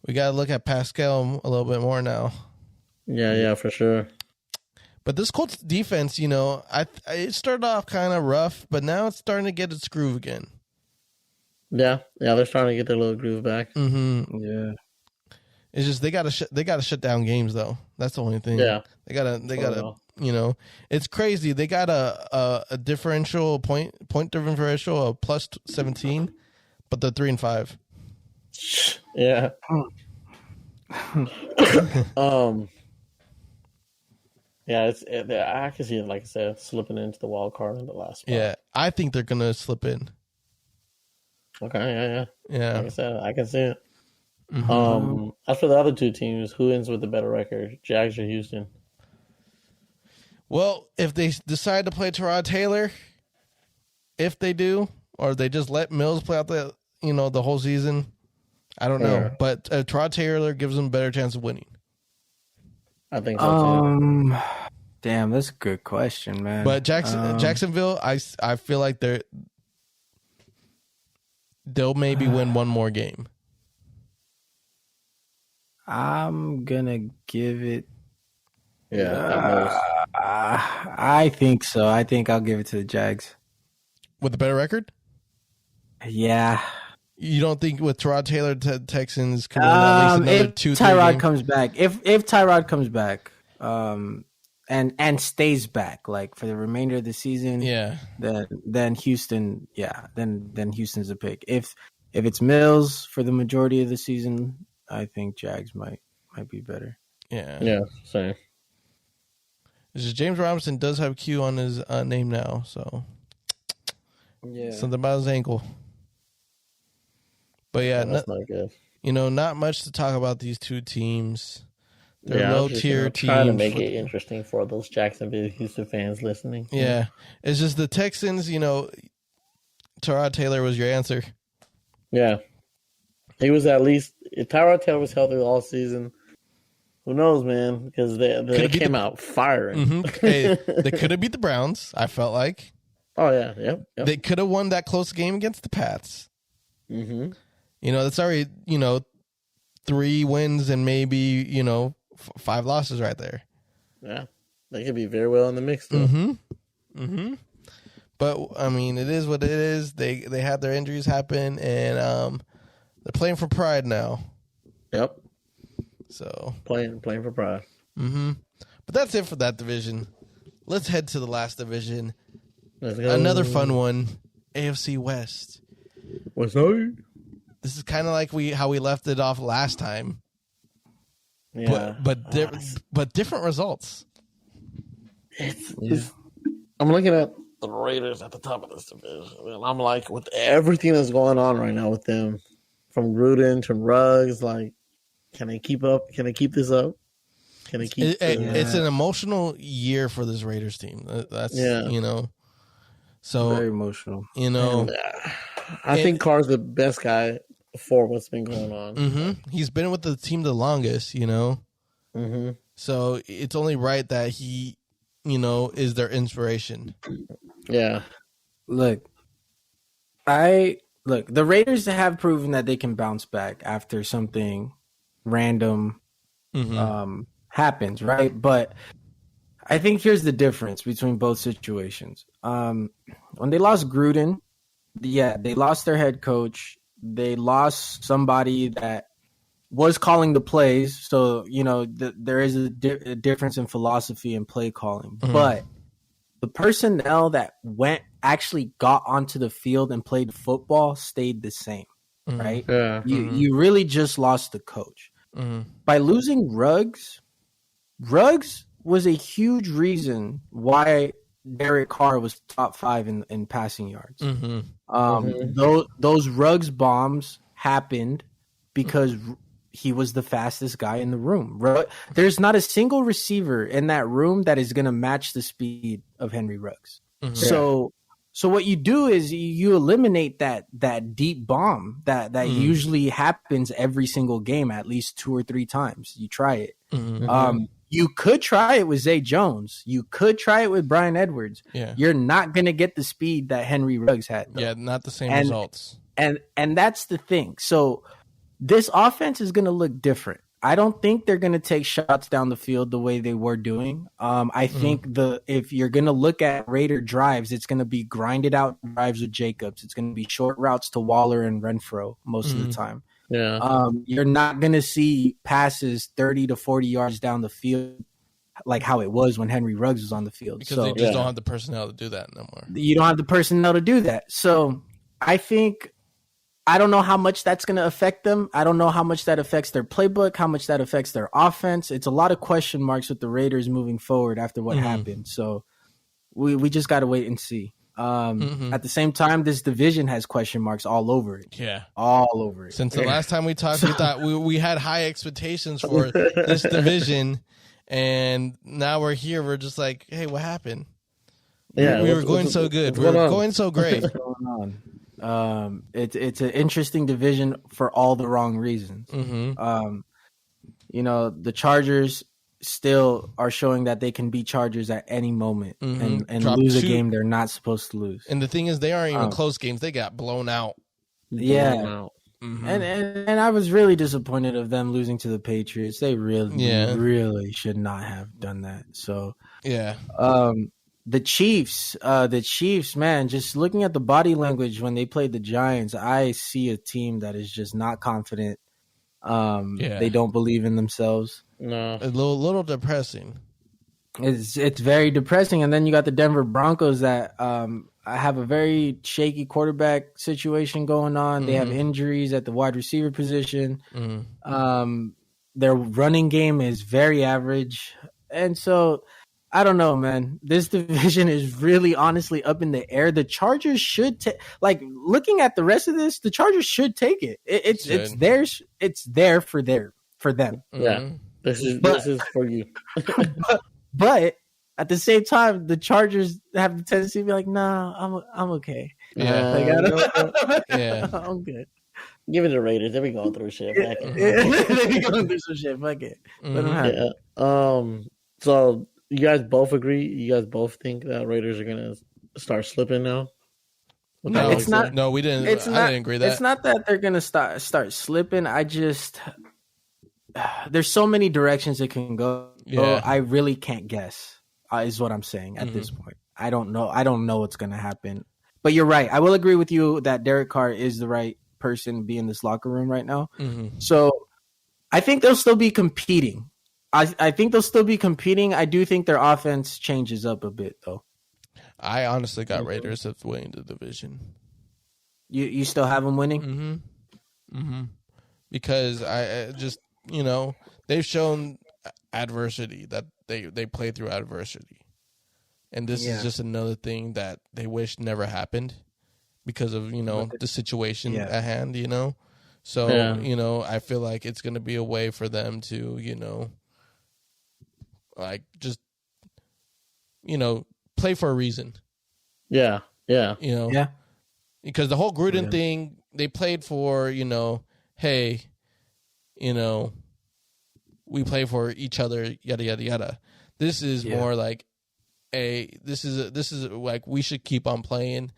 we got to look at Pascal a little bit more now. Yeah, for sure. But this Colts defense, you know, it started off kind of rough, but now it's starting to get its groove again. Yeah, they're starting to get their little groove back. Mm-hmm. Yeah, it's just they gotta shut down games though. That's the only thing. Yeah, they gotta. You know, it's crazy. They got a differential point differential of plus 17, but they're 3-5. Yeah. Yeah, I can see it, like I said, slipping into the wild card in the last spot. Yeah, I think they're gonna slip in. Okay, yeah. Like I said, I can see it. Mm-hmm. As for the other two teams, who ends with the better record, Jags or Houston? Well, if they decide to play Tyrod Taylor, if they do, or they just let Mills play out the whole season, I don't know. But Tyrod Taylor gives them a better chance of winning. I think so too. Damn, that's a good question, man. But Jacksonville, I feel like they'll maybe win one more game. I'm gonna give it. Yeah, I think so. I think I'll give it to the Jags. With a better record? Yeah. You don't think with Tyrod Taylor, Texans can win at least another 2-3 games? Tyrod comes back. If Tyrod comes back, and stays back like for the remainder of the season, then Houston, then Houston's a pick. If it's Mills for the majority of the season, I think Jags might be better. Yeah, same. It's just James Robinson does have Q on his name now, so something about his ankle. But that's not good. You know, not much to talk about these two teams. They're low tier teams. Trying to make it interesting for those Jacksonville Houston fans listening. Yeah, it's just the Texans. You know, Tyrod Taylor was your answer. Yeah, he was at least. If Tyrod Taylor was healthy all season, who knows, man? Because they came out firing. Mm-hmm. Hey, they could have beat the Browns. I felt like. Oh yeah, yep. They could have won that close game against the Pats. Mm-hmm. You know, that's already 3 wins and maybe 5 losses right there. Yeah, they could be very well in the mix though. Mm-hmm. Mm-hmm. But I mean, it is what it is. They had their injuries happen, and they're playing for pride now. Yep. So playing for pride. Mm-hmm. But that's it for that division. Let's head to the last division. Let's go. Another fun one, AFC West. What's up? This is kind of like how we left it off last time. Yeah, but different results. I'm looking at the Raiders at the top of this division, and I'm like, with everything that's going on right now with them, from Gruden to Ruggs, like, can they keep up? Can they keep this up? Can they keep? It's an emotional year for this Raiders team. That's so very emotional. I think Carr's the best guy for what's been going on. Mm-hmm. He's been with the team the longest, Mm-hmm. So it's only right that he, is their inspiration. Yeah. Look, the Raiders have proven that they can bounce back after something random happens, right? But I think here's the difference between both situations. When they lost Gruden, they lost their head coach. They lost somebody that was calling the plays. So, there is a difference in philosophy and play calling. But the personnel that actually got onto the field and played football stayed the same, right? Yeah. You really just lost the coach. By losing Ruggs was a huge reason why Derek Carr was top 5 in passing yards. Those Ruggs bombs happened because he was the fastest guy in the room. There's not a single receiver in that room that is going to match the speed of Henry Ruggs. So what you do is you eliminate that deep bomb that usually happens every single game at least 2 or 3 times. You try it. You could try it with Zay Jones. You could try it with Bryan Edwards. Yeah. You're not going to get the speed that Henry Ruggs had. Though. Yeah, not the same results. And that's the thing. So this offense is going to look different. I don't think they're going to take shots down the field the way they were doing. I think if you're going to look at Raider drives, it's going to be grinded out drives with Jacobs. It's going to be short routes to Waller and Renfro most of the time. Yeah. You're not going to see passes 30 to 40 yards down the field like how it was when Henry Ruggs was on the field. Because they just don't have the personnel to do that no more. You don't have the personnel to do that. So I don't know how much that's going to affect them. I don't know how much that affects their playbook, how much that affects their offense. It's a lot of question marks with the Raiders moving forward after what happened. So we just got to wait and see. At the same time, this division has question marks all over it. Yeah. All over it. Since the last time we talked, we thought we had high expectations for this division, and now we're here. We're just like, hey, what happened? Yeah, we were going so good. We were going so great. What's going on? It's an interesting division for all the wrong reasons. The Chargers still are showing that they can beat Chargers at any moment and lose a game they're not supposed to lose. And the thing is, they aren't even close games. They got blown out. Yeah. And I was really disappointed of them losing to the Patriots. They really should not have done that. So yeah. The Chiefs, man, just looking at the body language when they played the Giants, I see a team that is just not confident. They don't believe in themselves. No, a little depressing. It's very depressing. And then you got the Denver Broncos that have a very shaky quarterback situation going on. They have injuries at the wide receiver position. Their running game is very average, and so. I don't know, man. This division is really honestly up in the air. The Chargers should take, looking at the rest of this, the Chargers should take it. It's theirs. It's there for them. Yeah. This is for you. but at the same time, the Chargers have the tendency to be like, nah, I'm okay. Yeah. I'm good. Give it to the Raiders. They be going through shit. They be going through some shit. Fuck it. Let them have it. So you guys both agree? You guys both think that Raiders are gonna start slipping now? No, it's not. No, we didn't. I didn't agree that. It's not that they're gonna start slipping. I just there's so many directions it can go. Yeah. I really can't guess. Is what I'm saying at this point. I don't know. I don't know what's gonna happen. But you're right. I will agree with you that Derek Carr is the right person to be in this locker room right now. So I think they'll still be competing. I think they'll still be competing. I do think their offense changes up a bit, though. I honestly got Raiders of winning the division. You still have them winning? Because I just, they've shown adversity, that they play through adversity. And this is just another thing that they wish never happened because of, the situation at hand, So, I feel like it's going to be a way for them to, just, play for a reason. Yeah. Because the whole Gruden thing, they played for, hey, we play for each other, yada yada yada. This is more like this is like we should keep on playing,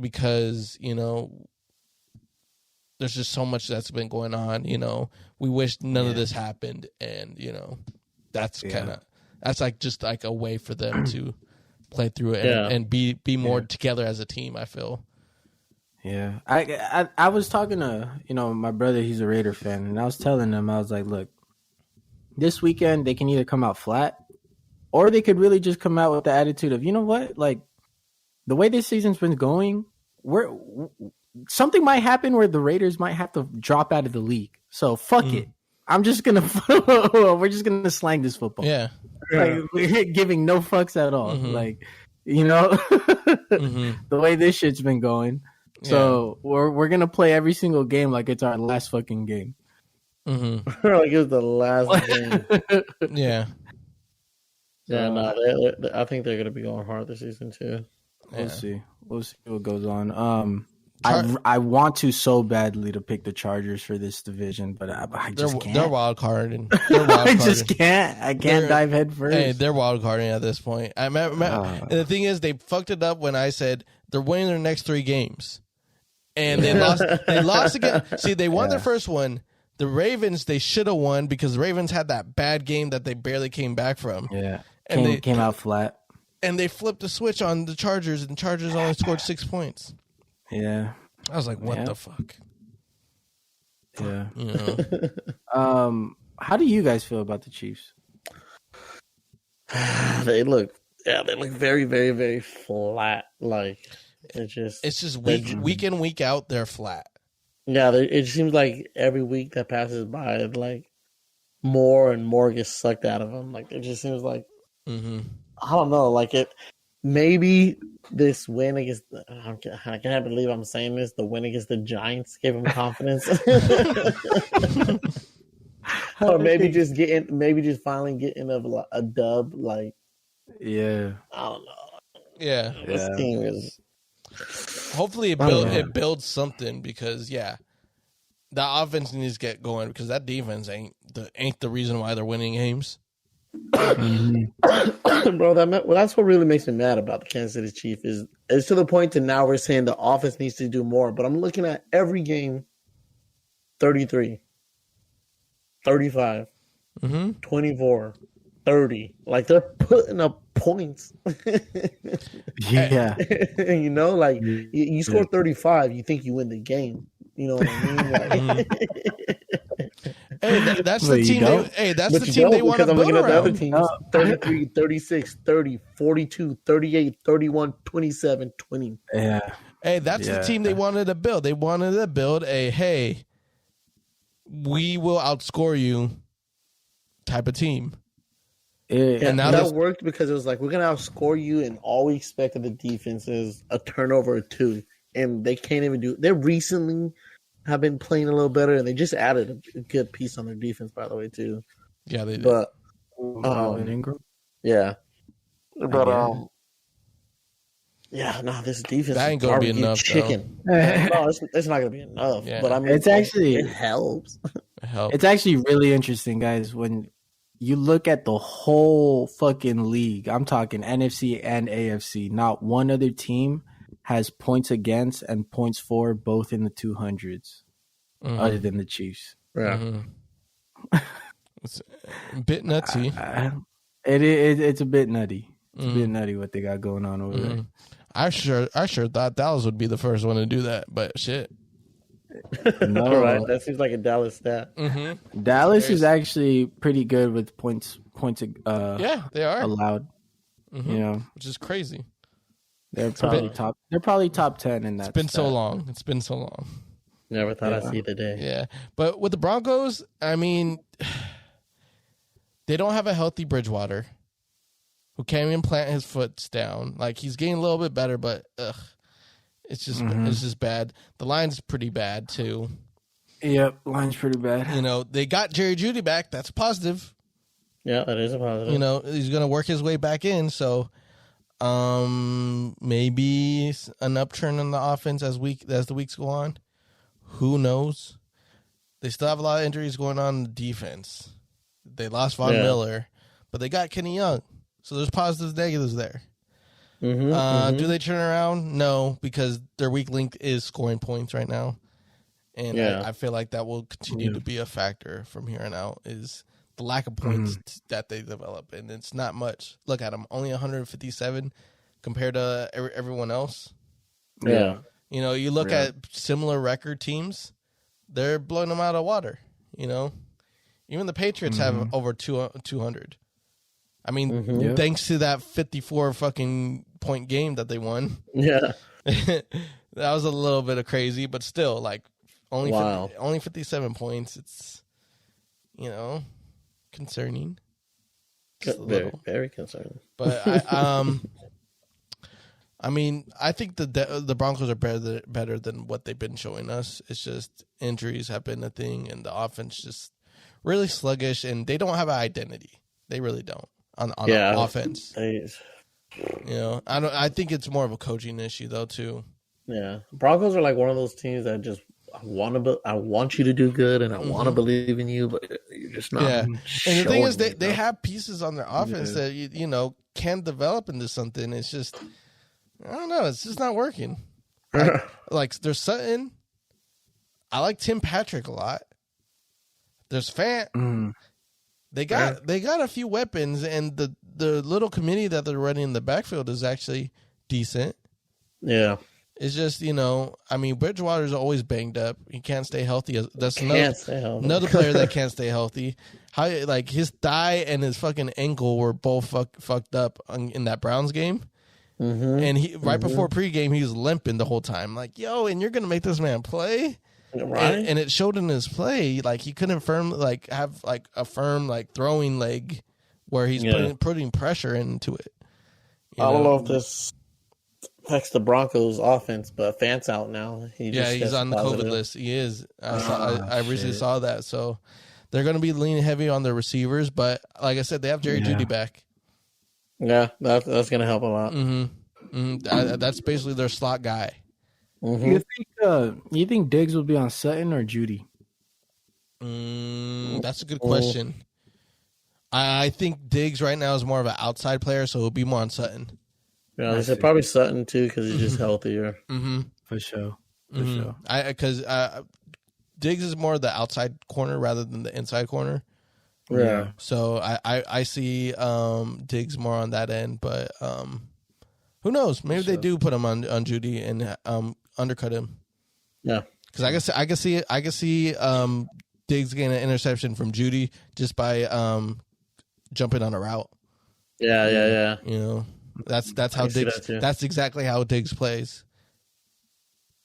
because there's just so much that's been going on. We wish none of this happened, and that's that's like just like a way for them to play through it and be more together as a team. I feel. Yeah, I was talking to my brother. He's a Raider fan, and I was telling him, I was like, look, this weekend they can either come out flat, or they could really just come out with the attitude of, you know what, like the way this season's been going, something might happen where the Raiders might have to drop out of the league. So fuck it. I'm just gonna we're just gonna slang this football. Yeah, like we're giving no fucks at all. Like the way this shit's been going. So we're gonna play every single game like it's our last fucking game. Like it's the last game. Yeah. Yeah, no, I think they're gonna be going hard this season too. We'll see what goes on. I want to so badly to pick the Chargers for this division, but I just can't. They're wild carding. I just can't. I can't dive head first. Hey, they're wild carding at this point. And the thing is, they fucked it up when I said they're winning their next 3 games, and they lost. They lost again. See, they won their first one. The Ravens, they should have won because the Ravens had that bad game that they barely came back from. Yeah, and they came out flat. And they flipped the switch on the Chargers, and the Chargers only scored 6 points. Yeah. I was like, what the fuck? Yeah. How do you guys feel about the Chiefs? They look very, very, very flat. Like it's just week in, week out, they're flat. Yeah, it seems like every week that passes by, like more and more gets sucked out of them. Like it just seems like I don't know. Like it. Maybe this win against I can't believe I'm saying this. The win against the Giants gave him confidence, or maybe just finally getting a dub. Like, I don't know. Yeah, this team is. Hopefully it builds something because the offense needs to get going because that defense ain't the reason why they're winning games. Bro, that's what really makes me mad about the Kansas City Chiefs is to the point that now we're saying the offense needs to do more. But I'm looking at every game 33, 35, 24, 30. Like they're putting up points. Yeah. Like you score 35, you think you win the game. You know what I mean? Like, hey, that's the team. That's the team they want to build looking at the other around. teams: 33, 36, 30, 42, 38, 31, 27, 20. Yeah. Hey, that's the team they wanted to build. They wanted to build hey, we will outscore you type of team. And now that worked because it was like, we're going to outscore you, and all we expect of the defense is a turnover or 2. And they can't even do it. They recently have been playing a little better, and they just added a good piece on their defense, by the way, too. Yeah, they did. But, Ingram? Yeah. But, this defense that ain't going to be enough, chicken. No, it's not going to be enough. Yeah. But, I mean, it helps. It helps. It's actually really interesting, guys, when you look at the whole fucking league. I'm talking NFC and AFC. Not one other team has points against and points for both in the 200s, other than the Chiefs. Yeah, it's a bit nutty. It's a bit nutty. It's a bit nutty what they got going on over there. I sure thought Dallas would be the first one to do that, but shit. No, all right, that seems like a Dallas stat. Dallas is actually pretty good with points. Yeah, they are allowed. Which is crazy. They're probably top. They're probably top 10 in that. It's been so long. Never thought I'd see the day. Yeah, but with the Broncos, I mean, they don't have a healthy Bridgewater, who can't even plant his foot down. Like he's getting a little bit better, but it's just bad. The line's pretty bad too. Yep, line's pretty bad. They got Jerry Jeudy back. That's positive. Yeah, that is a positive. He's gonna work his way back in. So. Maybe an upturn in the offense as the weeks go on. Who knows? They still have a lot of injuries going on in the defense. They lost Von Miller, but they got Kenny Young. So there's positives, negatives there. Do they turn around? No, because their weak link is scoring points right now. And I feel like that will continue to be a factor from here on out, is the lack of points that they develop. And it's not much. Look at them, only 157 compared to everyone else. Yeah. You know, you look at similar record teams, they're blowing them out of water, you know. Even the Patriots have over 200. I mean, thanks to that 54 fucking point game that they won. Yeah. That was a little bit of crazy, but still, like, only 57 points. It's, you know, concerning. Very, very concerning. But I mean, I think the Broncos are better than what they've been showing us. It's just injuries have been a thing, and the offense just really sluggish, and they don't have an identity. They really don't on offense. You know, I think it's more of a coaching issue though too. Yeah, Broncos are like one of those teams that just I want you to do good, and I want to believe in you, but you're just not. Yeah, and the thing is, they have pieces on their offense that you know can develop into something. It's just I don't know. It's just not working. Like there's Sutton. I like Tim Patrick a lot. There's Fant. They got a few weapons, and the little committee that they're running in the backfield is actually decent. Yeah. It's just, you know, I mean, Bridgewater's always banged up. He can't stay healthy. That's another player that can't stay healthy. How like his thigh and his fucking ankle were both fucked up in that Browns game. And he before pregame, he was limping the whole time. Like, yo, and you're gonna make this man play, right? And it showed in his play. Like he couldn't have a firm throwing leg where he's putting pressure into it. I don't know if this affects the Broncos offense, but Fant's out now. He's on the COVID list. He is. I recently saw that. So they're going to be leaning heavy on their receivers, but like I said, they have Jerry Jeudy back. Yeah, that's going to help a lot. That's basically their slot guy. You think Diggs will be on Sutton or Jeudy? That's a good question. I think Diggs right now is more of an outside player, so he'll be more on Sutton. Yeah, I said probably Sutton too because he's just healthier. For sure. Because Diggs is more the outside corner rather than the inside corner. Yeah. So I see Diggs more on that end, but who knows? Maybe they do put him on Jeudy and undercut him. Yeah. Because I can see Diggs getting an interception from Jeudy just by jumping on a route. Yeah. You know, that's how Diggs. That's exactly how Diggs plays.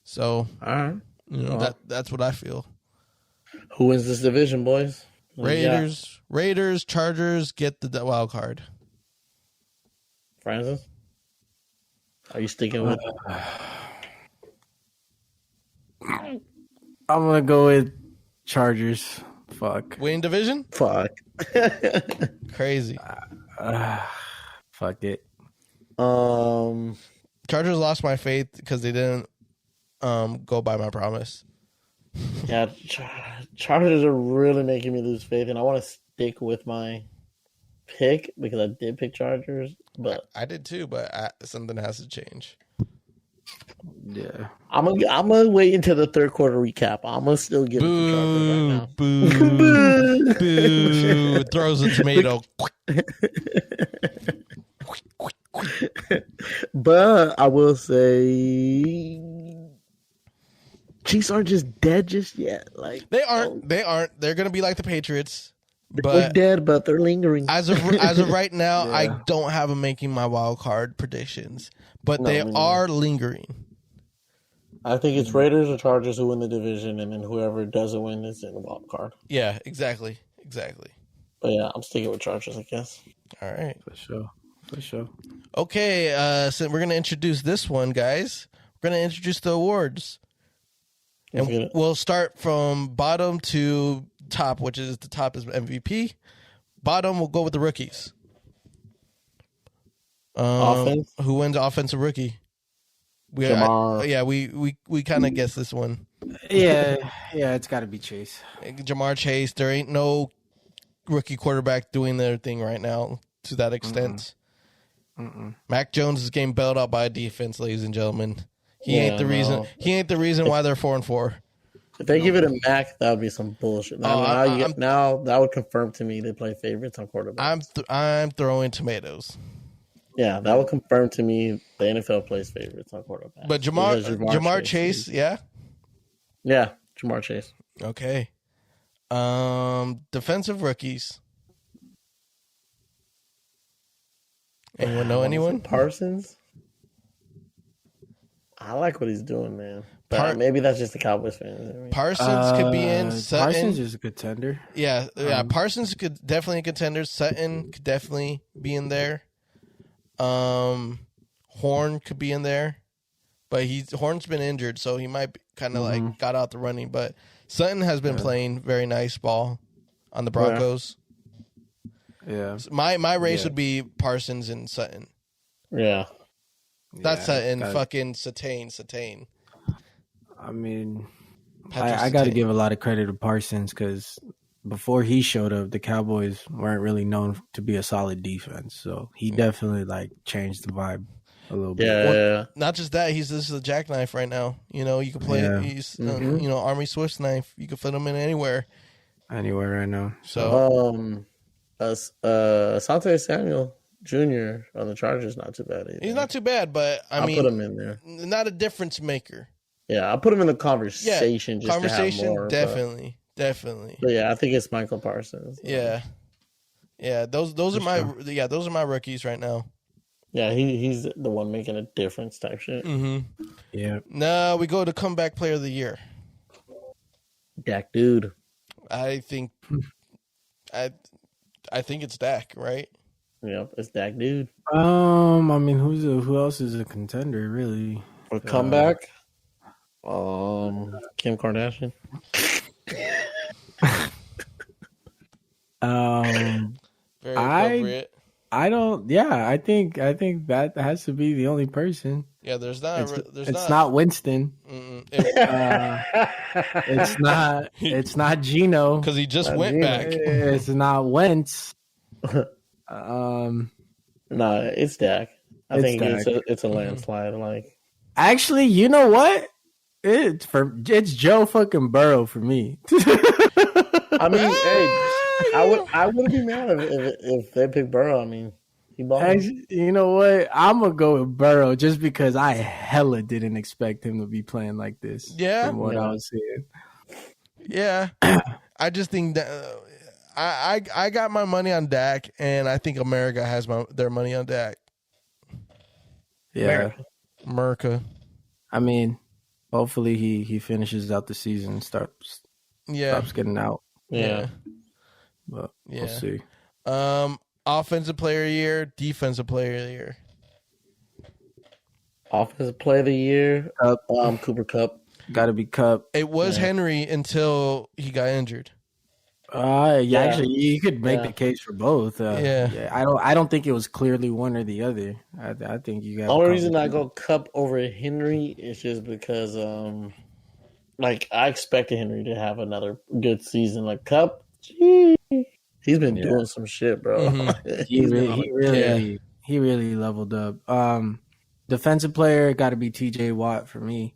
So, all right, you know that's what I feel. Who wins this division, boys? Raiders, Chargers get the wild card. Francis, are you sticking with? I'm gonna go with Chargers. Fuck. Winning division? Fuck. Crazy. Fuck it. Chargers lost my faith because they didn't go by my promise. Yeah, Chargers are really making me lose faith, and I want to stick with my pick because I did pick Chargers, but I did too. But something has to change. Yeah, I'm gonna wait until the third quarter recap. I'm gonna still give it to Chargers right now. Boo! Throws a tomato. But I will say, Chiefs aren't just dead just yet. Like they aren't. They're gonna be like the Patriots. They're dead, but they're lingering. As of right now, I don't have them making my wild card predictions, but they are lingering. I think it's Raiders or Chargers who win the division, and then whoever doesn't win is in the wild card. Yeah, exactly. But yeah, I'm sticking with Chargers, I guess. All right, for sure. Okay, so we're gonna introduce this one, guys. We're gonna introduce the awards, and we'll start from bottom to top, which is the top is MVP. Bottom, we'll go with the rookies. Offense. Who wins offensive rookie? We kind of guessed this one. Yeah, it's got to be Chase. Jamar Chase. There ain't no rookie quarterback doing their thing right now to that extent. Mac Jones is getting bailed out by a defense, ladies and gentlemen. He ain't the reason. He ain't the reason why they're 4-4. If they give it a Mac, that would be some bullshit. Now that would confirm to me they play favorites on quarterback. I'm throwing tomatoes. Yeah, that would confirm to me the NFL plays favorites on quarterback. But Jamar Chase, yeah, Jamar Chase. Okay. Defensive rookies. Anyone know anyone? Parsons. I like what he's doing, man. But maybe that's just the Cowboys fans. Parsons could be in. Sutton. Parsons is a contender. Yeah. Parsons could definitely a contender. Sutton could definitely be in there. Horn could be in there, but Horn's been injured, so he might kind of like got out the running. But Sutton has been playing very nice ball on the Broncos. Yeah. So my race would be Parsons and Sutton. Yeah. Not Sutton, fucking Satane. I mean, I got to give a lot of credit to Parsons because before he showed up, the Cowboys weren't really known to be a solid defense. So he definitely like changed the vibe a little bit. Yeah. Not just that, this is a jackknife right now. You know, you can play. Yeah. He's Army Swiss knife. You can fit him in anywhere. Anywhere right now. So Asante Samuel Jr. on the Chargers not too bad either. He's not too bad, but I'll put him in there. Not a difference maker. Yeah, I'll put him in the conversation. Yeah, just to have more, definitely. But yeah, I think it's Michael Parsons. Yeah. Those are my rookies right now. Yeah, he's the one making a difference type shit. Mm-hmm. Yeah. Now we go to comeback player of the year. Dak dude. I think it's Dak, right? Yep, it's Dak dude. I mean, who else is a contender really? For comeback? Kim Kardashian. Very appropriate. I think that has to be the only person. Yeah, it's not Winston. It's not Gino because he just went back. It's not Wentz. No, it's Dak. I think it's a landslide. Like, actually, you know what? It's Joe fucking Burrow for me. I mean, hey, I wouldn't be mad if they pick Burrow. I mean, he balled. You know what? I'm gonna go with Burrow just because I hella didn't expect him to be playing like this. Yeah, from what I was seeing. Yeah, I just think that I got my money on Dak, and I think America has their money on Dak. Yeah, America. I mean, hopefully he finishes out the season and stops getting out. Yeah. But we'll see. Offensive player of the year, defensive player of the year. Offensive player of the year, Cooper Kupp. Got to be Kupp. It was Henry until he got injured. Actually, you could make the case for both. I don't think it was clearly one or the other. I think you got. The only reason I go Kupp over Henry is just because, I expected Henry to have another good season. Like Kupp, he's been doing some shit, bro. Mm-hmm. he really leveled up. Defensive player got to be TJ Watt for me.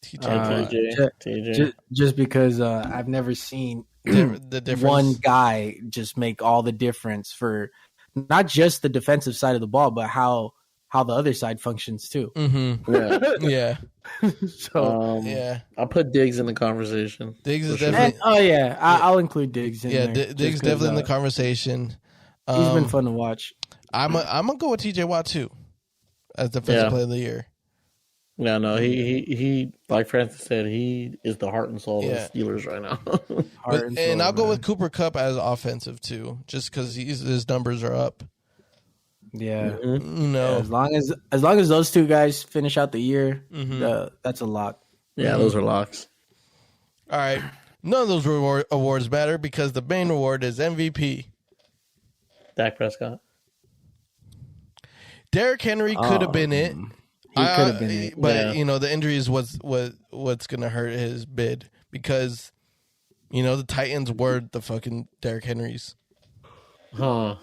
TJ. Just because I've never seen the difference. One guy just make all the difference for not just the defensive side of the ball, but how the other side functions too. Mm-hmm. Yeah. So I'll put Diggs in the conversation. Diggs is definitely. I'll include Diggs in there. Yeah, Diggs definitely in the conversation. He's been fun to watch. I'm gonna go with TJ Watt too as defensive player of the year. Yeah, no, he like Francis said, he is the heart and soul of the Steelers right now. I'll go with Cooper Kupp as offensive too, just because his numbers are up. Yeah, as long as those two guys finish out the year, that's a lock. Yeah, those are locks. All right, none of those awards matter because the main award is MVP. Dak Prescott. Derrick Henry could have been it. He could have been it. But the injury is what's going to hurt his bid because the Titans were the fucking Derrick Henrys. Huh.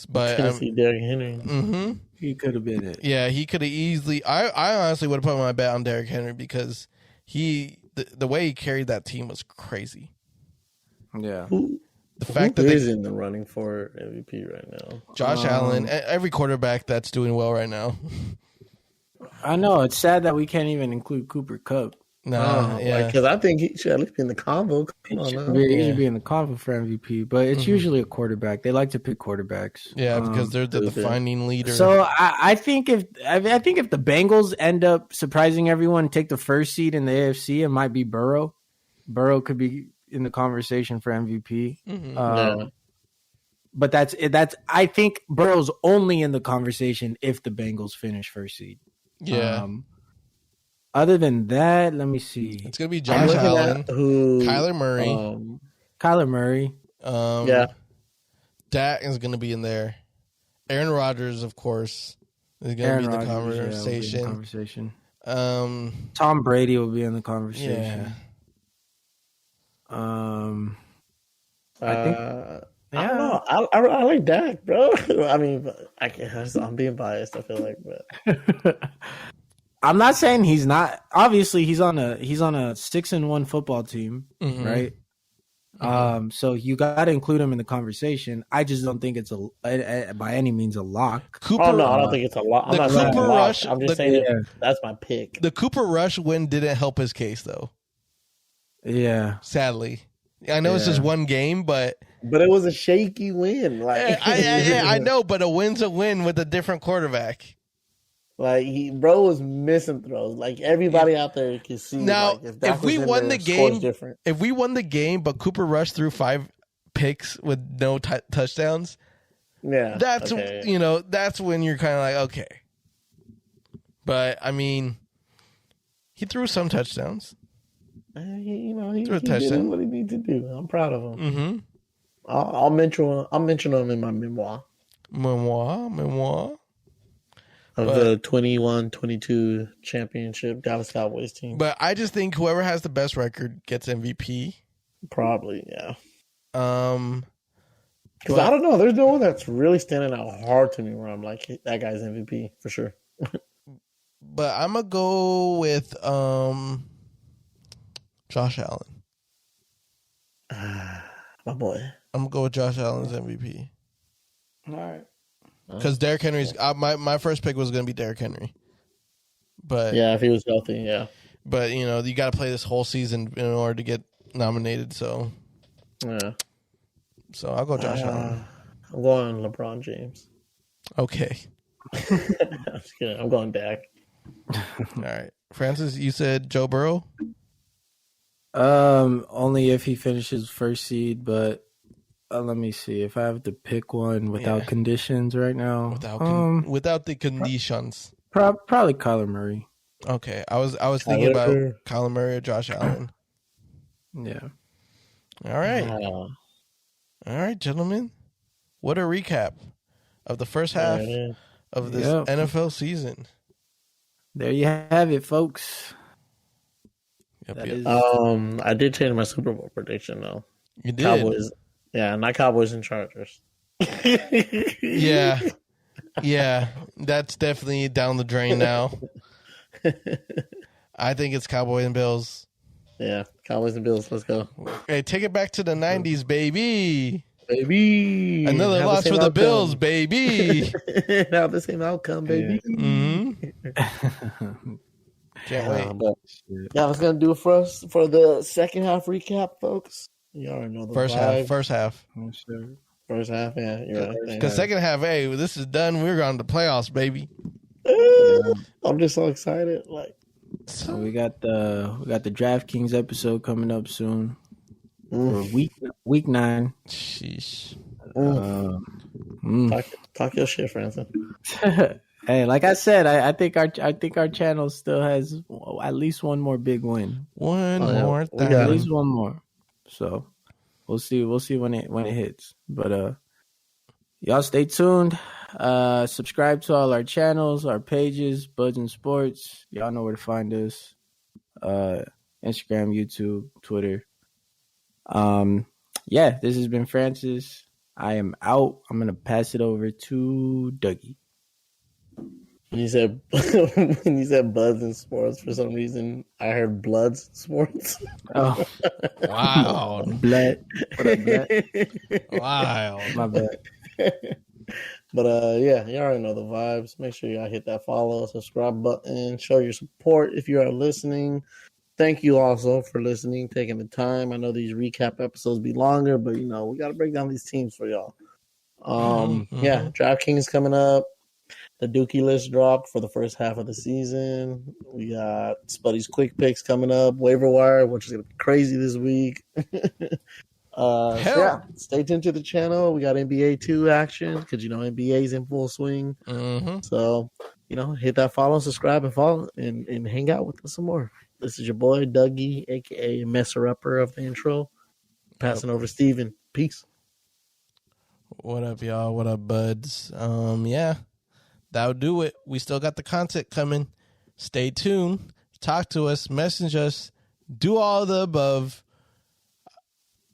But Tennessee Derrick Henry. Mm-hmm. He could have been it. Yeah, he could have easily. I honestly would have put my bet on Derrick Henry because the way he carried that team was crazy. Yeah. The fact Who that is in the running for MVP right now? Josh Allen, every quarterback that's doing well right now. I know it's sad that we can't even include Cooper Kupp. Because I think he should at least be in the combo. He should be in the convo for MVP, but it's usually a quarterback. They like to pick quarterbacks. Yeah, because they're the defining leader. So I think if the Bengals end up surprising everyone, and take the first seed in the AFC, it might be Burrow. Burrow could be in the conversation for MVP. But that's I think Burrow's only in the conversation if the Bengals finish first seed. Yeah. Other than that, let me see. It's gonna be Josh Allen, Kyler Murray, Kyler Murray. Dak is gonna be in there. Aaron Rodgers, of course, is gonna be in the conversation. Tom Brady will be in the conversation. I don't know. I like Dak, bro. I mean, I'm being biased. I feel like, but I'm not saying he's not. Obviously, he's on a 6-1 football team, right? So you got to include him in the conversation. I just don't think it's by any means a lock. I don't think it's a lock. I'm not saying Cooper Rush. I'm just saying that's my pick. The Cooper Rush win didn't help his case, though. Yeah, sadly, I know it's just one game, but it was a shaky win. Like I know, but a win's a win with a different quarterback. Like bro was missing throws. Like everybody out there can see. Now, like, if we won the game, but Cooper Rush threw 5 picks with no touchdowns, that's that's when you're kind of like okay. But I mean, he threw some touchdowns. He did what he needed to do. I'm proud of him. I'll mention him in my memoir. Of the 21-22 championship Dallas Cowboys team. But I just think whoever has the best record gets MVP. Probably, yeah. Because I don't know. There's no one that's really standing out hard to me where I'm like, that guy's MVP for sure. But I'm going to go with Josh Allen. My boy. I'm going to go with Josh Allen's MVP. All right. Because Derrick Henry's my first pick was going to be Derrick Henry, but yeah, if he was healthy, yeah. But you got to play this whole season in order to get nominated. So yeah, so I'll go Josh Allen. I'm going LeBron James. Okay, I'm just kidding. I'm going Dak. All right, Francis, you said Joe Burrow. Only if he finishes first seed, but. Let me see if I have to pick one without conditions right now. Without the conditions, probably Kyler Murray. Okay, I was thinking about Kyler Murray or Josh Allen. Yeah. All right, gentlemen. What a recap of the first half of this NFL season. There you have it, folks. Yep. I did change my Super Bowl prediction though. You did. Cowboys. Yeah, not Cowboys and Chargers. Yeah, that's definitely down the drain now. I think it's Cowboys and Bills. Yeah, Cowboys and Bills. Let's go. Hey, take it back to the 90s, baby. Another loss for the Bills, baby. Have the same outcome, baby. Yeah. Mm-hmm. Can't wait. Yeah, that's going to do it for us for the second half recap, folks. You already know the First half. First half, yeah. You're right. Because second half, hey, this is done. We're going to the playoffs, baby. I'm just so excited. So we got the DraftKings episode coming up soon for week 9. Sheesh. Talk your shit, Francis. Hey, like I said, I think our channel still has at least one more big win. At least one more. So we'll see when it hits. But y'all stay tuned. Subscribe to all our channels, our pages, Buds and Sports. Y'all know where to find us. Instagram, YouTube, Twitter. Yeah, this has been Francis. I am out. I'm gonna pass it over to Dougie. When you said Buds and Sports, for some reason I heard Bloods Sports. Oh, Wow. Blood. What up, Blood? Wow. My bad. But yeah, you already know the vibes. Make sure y'all hit that follow, subscribe button, show your support if you are listening. Thank you also for listening, taking the time. I know these recap episodes be longer, but we got to break down these teams for y'all. Yeah, DraftKings coming up. The Dookie list dropped for the first half of the season. We got Spuddy's quick picks coming up, waiver wire, which is gonna be crazy this week. So yeah, stay tuned to the channel. We got NBA 2 action because NBA's in full swing. So hit that follow, subscribe, and follow, and hang out with us some more. This is your boy Dougie, aka Messer Upper of the intro. Passing over Steven. Peace. What up, y'all? What up, buds? Yeah, that'll do it. We still got the content coming. Stay tuned. Talk to us. Message us. Do all of the above.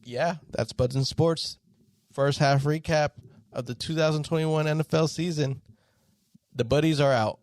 Yeah, that's Buds and Sports. First half recap of the 2021 NFL season. The buddies are out.